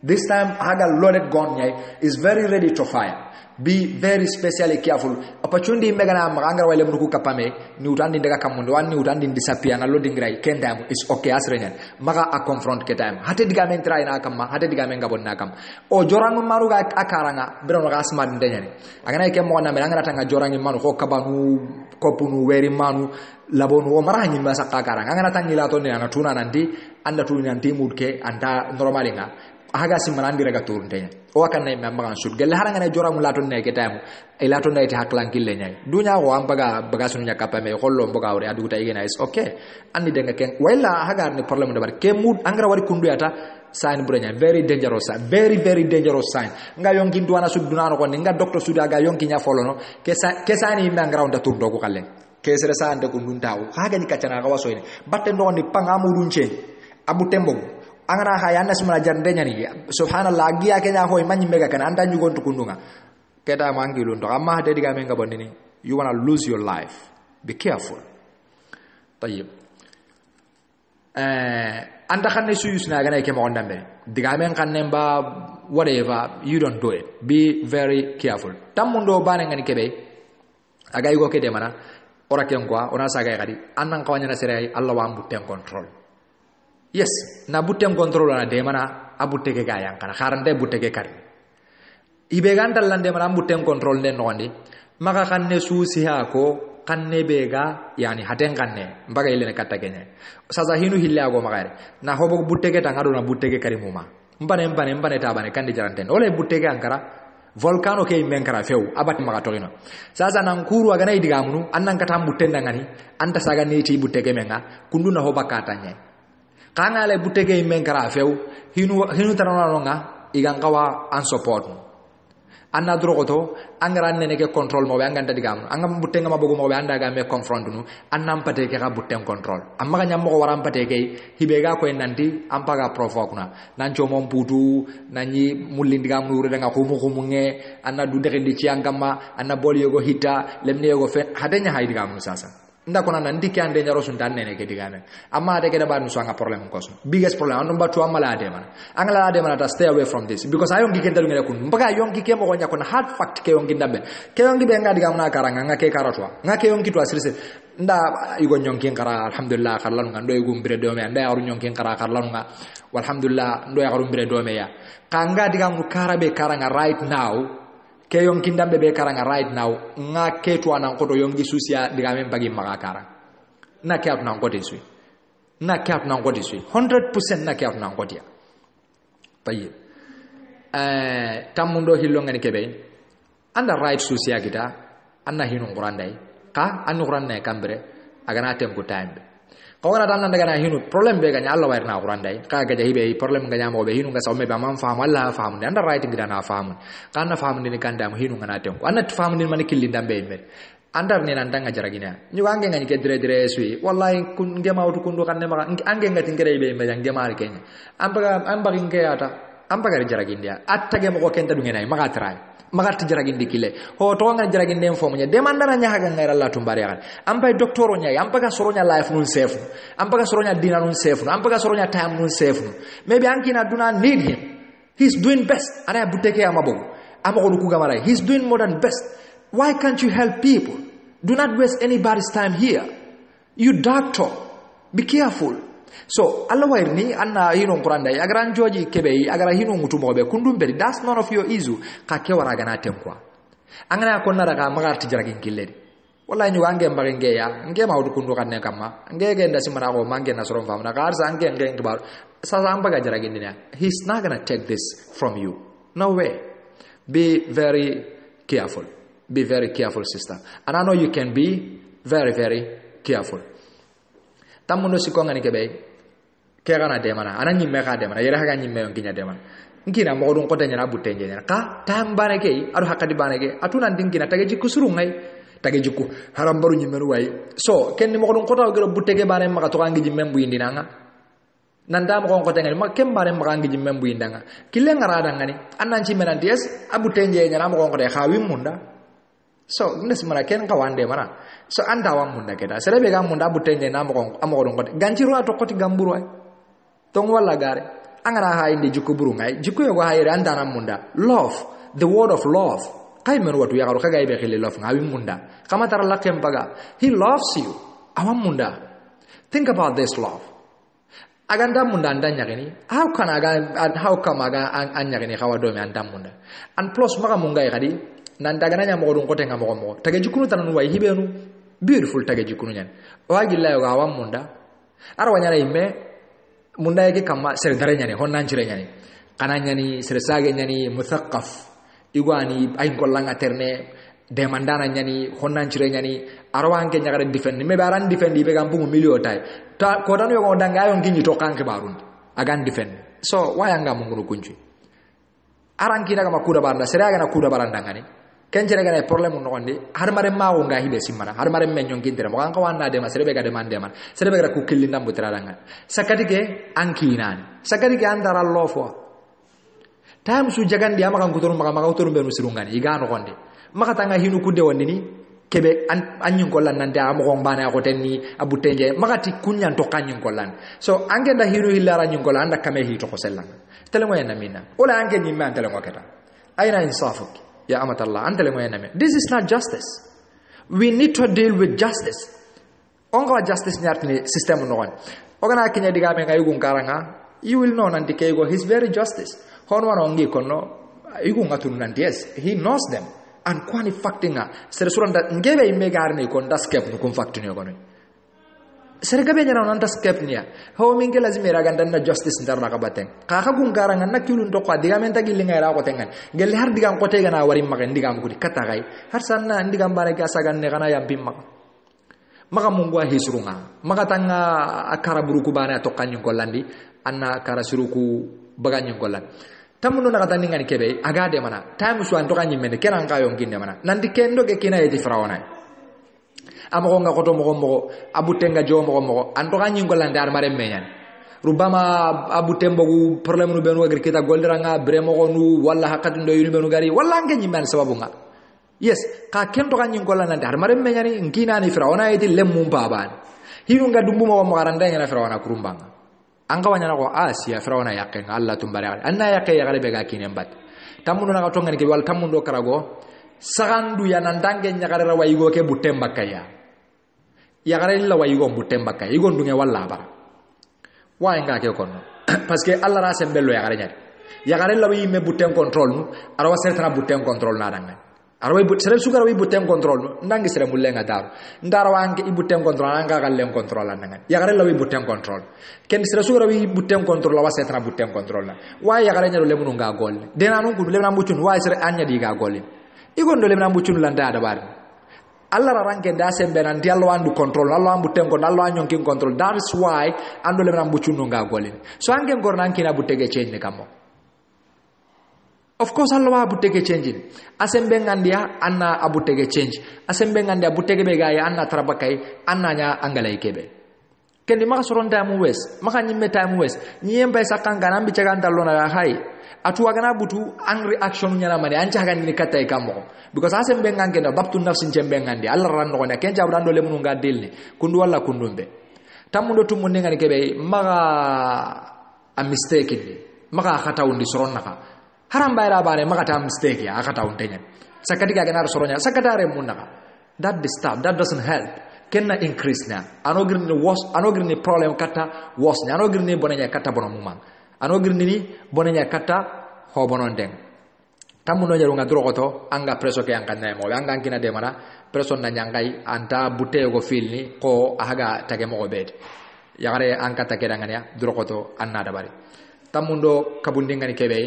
this time haga loaded gun nyai is very ready to fire be very specially careful opportunity megana maganga wale mruku kapame ni utandi ndega kamunde wan ni utandi disappear na loading rai kendam is okay asrenyan maga a confront ketam hate diga men try na kam hate diga men gabon na kam o jorangu maruga akaranga berono ga asma ndenyani agana ke mo na melanga tanga jorangi manu ko kabanu kopunu weri manu labonu o maranyi masaka akaranga ngana tangi la tonne ana tuna nanti anda tuna nanti mudke anda normalinga haga simanandi rega turntenya o wakanna memba sud gelle haranga ne joramu laton ne ketamu e laton ne ti haklan kille nyai dunya go ambaga baga sunu nyakapa me hollo mboga wori adu ta igena is okay andi denga ken wala haga ne problem de bar ke mud angra wari kundu yata sign burenya very dangerous very dangerous sign nga yonki duana sud dunano ko nga doctor sud aga yonki nya folono ke sani me angra onda turdo ko kalle ke sere sa ande ko nduntaw haga ni kacana ga waso ni batte ndo ni pangamu dunche abu tembo angara hayana semana jandenya ni subhanallah giya kenya hoy manyi mega kan anda nyugo tukundunga keda mangi lundo amma hade diga menga bondini you wanna lose your life be careful tayyib anda kanne suyus na gana ke mo ndambe diga men kanne ba whatever you don't do it be very careful tamundo bane ngani kebe aga yugo kede mana ora kenkwa ona saga kadi annan kawanya na serai Allah wa ambuten control. Yes, na butem control na de mana abutte ke gayang kana karande butte ke kari. Ibe gandal lande mana butem control ne nondi maka kanne susi ha ko kanne bega yani haten kanne mbaga ile ne katta kenya. Sasa hinu hilla go magare na hobo butte ke tangado na butte ke kari muma. Mbane tabane kandi jaranten. Ole butte ke ankara volcano ke menkara few abat maka torino. Sasa na nkuru agana idigamunu annan katam butte ndangani anta saga neti butte ke menga kundu na hoba katanya. Kangale butege imenkara feu hinu taranonga igankawa an support anna drogoto angara nene ke control mo be anganda digam angam butenga mabogo mo be anda ga me confront nu annam pate ke ga buten control amma ganya mo waram pate ke hibega ko nanti ampaga provoke na nancho mom putu nanyi mulindi gam nuru daga humunge anna du dege di ciangama anna bol yogo hita lemne yogo fe hadenya haydi gam sasa nda kona nandi ke ande nyaro sun danne ke digame amma de ke da banu so anga problem ko so biggest problem on batu amala de man angala de man ta stay away from this because ayon gi kendalu ngere kun mbaga yon gi ke mo gonya kon hard fact ke yon gi ndambe ke yon gi be ngadi gamna karanga ngake karotwa ngake yon gi to asirise nda yugo nyonki kara alhamdulillah karlanu nga ndo yugo mbire do me nda yaru nyonki kara karlanu nga walhamdulillah ndo yaru mbire do me ya kanga digamu karabe karanga right now ke yonki ndambe be karanga right now nga ketu anan kodo yongi susia digame bagi magakara na ke atuna ngode sui 100% na ke atuna ngode ya tayyib tamundo hillo ngani kebe anda right susia kita anna hinu qurandai ka anu quranne kambre agana tempo time ko ngana tan daga na hinu problem be ganya Allah warna qurandai ka ga jahibe problem ganya mo be hinu ga sawme ba man faham Allah faham anda right gida na faham kana faham ni kanda mo hinu ngana tempo anna faham ni man killi ndambe me andar ni nantanga jaragina nyugo ange ngani ke dire sui wallahi kun ngema wutu kundu kan ne maka ange ngati ngere be me ngema ar kenya amba nge ata amba gari jaragindia attage mo ko kenta dungena maka trai maka jaragindi kile ho to nga jaraginde fo mo nya demandana nya haga ngara la tumbare kan amba doktoro nya amba ga soronya life nun safe amba ga soronya dina nun safe amba ga soronya time nun safe maybe ankina duna need him. He's doing best. Ana buteke amabogo. Amagodu kugamara. He's doing more than best. Why can't you help people? Do not waste anybody's time here. You doctor. Be careful. So Allah wairni anna hino Qur'an dai agara joji kebe agara hino mutumo be kundum be that's none of your issue ka ke wara gana tenkwa. Angana ko nara ka magar tijaragin killedi. Wallahi ñu wange mbage ya nge mawdu kundu kanne kamma nge genda simana ko mange na soron famna ka arsa nge ngibar sa ambaga jaragindina. He's not going to take this from you. No way. Be very careful. Be very careful, sister. And I know you can be very, very careful. Tamundo sikonga ni kebe kera na demana ana nyimme ka demana yere haga nyimme onkinya demana ngina mo dun ko tanya na butenje ka tambane ke adu hakadi baneke atuna ndingina tage jikku surungai tage jikku haram baru nyimme way so kenni mo dun ko taw gero butege bare maka to kangi jimme bu indinanga nanda mo ko tengani ma kembare ma kangi jimme bu indanga kille ngara ngani annan ci menanties abu tenje nyana mo ko de xawim munda so ndes mara ken ka wande mara so anda wa munda keda serebe ga munda bu tenje na mo ko amoko ko ganjiro ato koti gamburu ay tong wala gare angara ha indi jikko buru ngai jikko yo ha ire anda na munda love the word of love kay men watu ya kaga ibe khili love ngawi munda kama tara lakem paga he loves you awam munda think about this love aganda munda andanya gini how come aga anya gini kawa do me andam munda and plus maka munga e kadi nan daga nanya mo dun ko tenga mo tage jikunu tan way hibenu beautiful tage jikunu nyan wagi la yo awam munda arwanya na imme munda yake kama sere dare nyane hon nan jire nyane kana nyani sere sage nyani muthaqqaf igwani ay gollanga terne demandana nyani hon nan jire nyani arwanke nyagara defend me baran defend be gam bungu milio tay ta ko dan yo danga yo nginyi to kanke barun agan defend so wayanga mungunu kunci aranki daga makuda baranda sere aga na kuda baranda ngani kencere gane problème no gondi har mare mawo nga hibe simana har mare men nyon kintere mo kanko wanna de ma serebe ga de man serebe ga ku killi ndambu tiraranga sakati ke anki nan sakati ke andara lofo tam su jagandi amaka nguturu maka uturu be musirungani igano gondi maka tanga hinu kudde wondini kebe anyun kollan nante am ko mbana ko tenni abutenje maka ti kunyan to kanyun kollan so ange da hinu hillara nyun kollan anda kame hi to ko sellanga telengo yana mina ola ange nyimme antelengo keta aina insafuk ya amatallah antele mo ename this is not justice we need to deal with justice onga justice nyartini system no gon ogana kinya diga me ngay gun karanga you will know nanti kay go his very justice hono ongi kono igun atun nanti yes he knows them and kwani factinga sere suranda ngebe imme garni kon daskep no kon factini gono sere gabe nyana non daskep niya ho minge lazime raga danna justice ndarna ka bateng ka gun karanga nakilun to kwa diga men tagi linga ra ko tengan gel har diga ko tegana wari magen diga ko di kata gai har sanna ndiga mbare ga sagan ne kana yam bimma maka mungwa hisrunga maka tanga akara buruku bana to kanyu golandi anna kara suruku baganyu golan tamuno na katani ngani kebe agade mana time su an to kanyu men kenan ka yon ginde mana nandi kendo ke kina yeti frawona amako nga koto mo abutenga jo mo anto kanyu golandi ar mare menyan rubama abutembo gu problem nu benu agri kita golderanga bremo nu walla hakati ndo yuni benu gari walla ngenyi man sababu nga yes ka kento kanyu golandi ar mare menyani ngina ni frawona yeti lemmum baban hinu nga dumbu mo aranda ngana frawona kurumbanga anga wanyana ko asia frawona yakke Allah tumbare anna yakke ya gale be ga kinembat tamuno na to ngani ke wal tamundo karago sagandu ya nandange nyakare wayigo ke butemba kaya yagare la wayigo butemba kaya igo ndunge walla bara wa nga ke kono parce que Allah ra sembello yagare la wi me butem control nu ara wa sertana butem control na danga ara wi sere sugara wi butem control nu ndangi sere mulenga daru ndara wa ngi butem control anga gallen control nanga yagare la wi butem control ken sere sugara wi butem control la wa sertana butem control na wa yagare nyalo lemunu nga gol dena nu gudule na mbucun wa sere anya di ga gol igondo le na mbucun landa da bar Allah ranke da sembe nan di Allah andu control Allah ambu tengo Allah anyon kin control that is why ando le na mbucun nga gol so ange ngor nan kina butege change ne kamo Of course Allah wa butege change asembe ngandia anna abutege change asembe ngandia butege be gaya anna tarabakai anna nya angalay kebe kendi maka soron time west maka nyimme time west nyembe sakkan kanam bi cagan talona hay atu wagana butu ang reaction nyana mani ancha kan ni kata ikamo because asembe ngangenda babtu nafsin jembe ngandi Allah ran no ne kenja brando le munu ngadilni kundu walla kundumbe tamundo tumunde ngani kebe maka a mistake ni maka khata undi soron naka haram bayra bare makata mistake ya akata untenya sakati ga ganar soronya sakatare munaka that disturb that doesn't help kenna increase na anogirni worse anogirni problem kata worse na anogirni bonanya kata bono mumang anogirni ni bonanya kata ho bonondeng tamuno nyaru ngadro goto anga preso ke angkanna mo anga kina de mana preso na nyangai anta bute go filni ko aga tage mo obed yagare angkata kedanganya drogoto anna dabari tamundo kabundingani kebe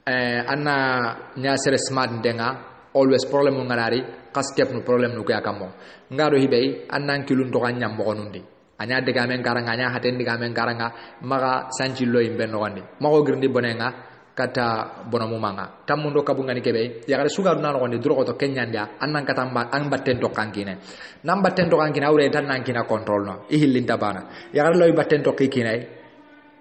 anna nyasere smart denga always problem ngarari kaskep no problem no kamo ngaro hibe annan kilun to ganya mo gonundi anya de gamen karanga nya haten de gamen karanga maga sanchi lo imbe no wandi mago girndi bonenga kata bonomu manga tamundo kabungani kebe ya gare sugar na no wandi drogo to kenyanda annan kata an batten to kankine nam batten to kankina awre tan nan kina control no ihillinta bana ya gare lo batten to kikinai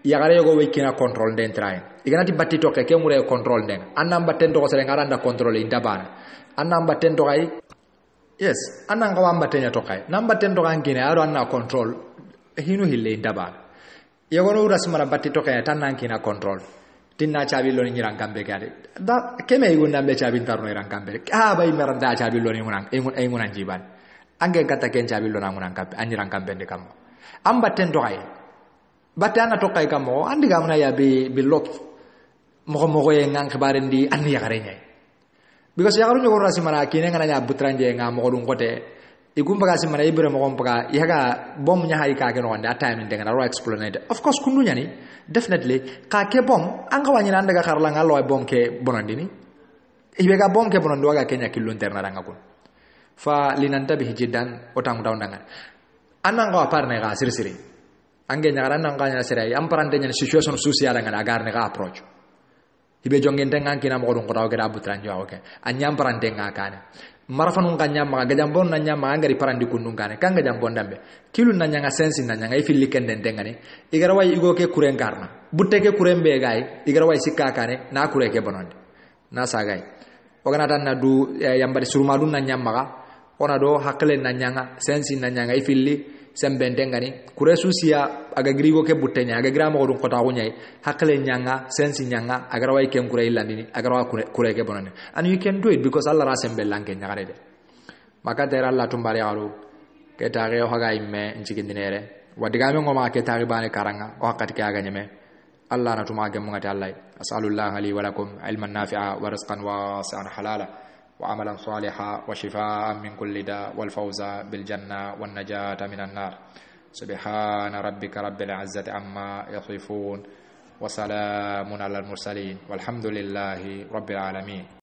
yagare yogo wekina control den train iganati batti to ke mure control den annam batten to ko sere ngaranda control inda bana annam batten to kai yes annan ko wamba tenya to kai nam batten to kan kine aro anna control hinu hille inda bana yogo no rasmara batti to kai tan nan kina control tinna chabi lo ni rangambe gade da keme igunda be chabi tarno rangambe bay meranda chabi lo ni munan e munan jiban ange kata ken chabi lo na munan kambe anyi rangambe de kam am batten to kai batana to kay kamo andi gamna ya be lot mo ye ngang khabarendi andi ya garenya because ya garu nyoro rasimana kine ngana nya butranje nga mo dum kote igum baga simana ibere mo gonpaga yaga bom nya hay ka ke no anda time de ngana ro explain of course kundu nyani definitely ka ke bom anga wanyina anda ga kharla ngalo ay bom ke bonandini ibe ga bom ke bonando waga kenya killu interna ranga kun fa linantabi jiddan otang dawndangan ananga parne ga sirsiri ange nyara nanganya serai amparante nyane situation sosial ngana agar ne ga approach hibe jongen tengan kina mo dum ko daw ga butran jo okay anyam parante ngakane marafanu nganya ma ga jambon nanya ma ngari parandi kundung kane kanga jambon dambe kilu nanya nga sensi nanya nga ifili kenden tengani igara way igo ke kuren karna butte ke kuren be gay igara way sikka kane na kure ke bononde na sagay ogana tan na du yambari surma dun nanya ma ona do hakle nanya nga sensi nanya nga ifili sembente ngani kure susia aga grigo ke buttenya aga gramo ko kota ko nyai hakle nyanga sensi nyanga aga way ken kure ilandini aga wa kure ke bonane and you can do it because Allah rasembe lanke nyagare de maka tera Allah tumbari aru ke tare o haga imme njigindinere wadiga me ngoma ke tare bane karanga o hakati ke aga nyeme Allah na tumage mo ngati Allah asalullah li wa lakum ilman nafi'a wa rizqan wasi'an halala وعملا صالحا وشفاء من كل داء والفوز بالجنة والنجاة من النار سبحان ربك رب العزة عما يصفون وسلام على المرسلين والحمد لله رب العالمين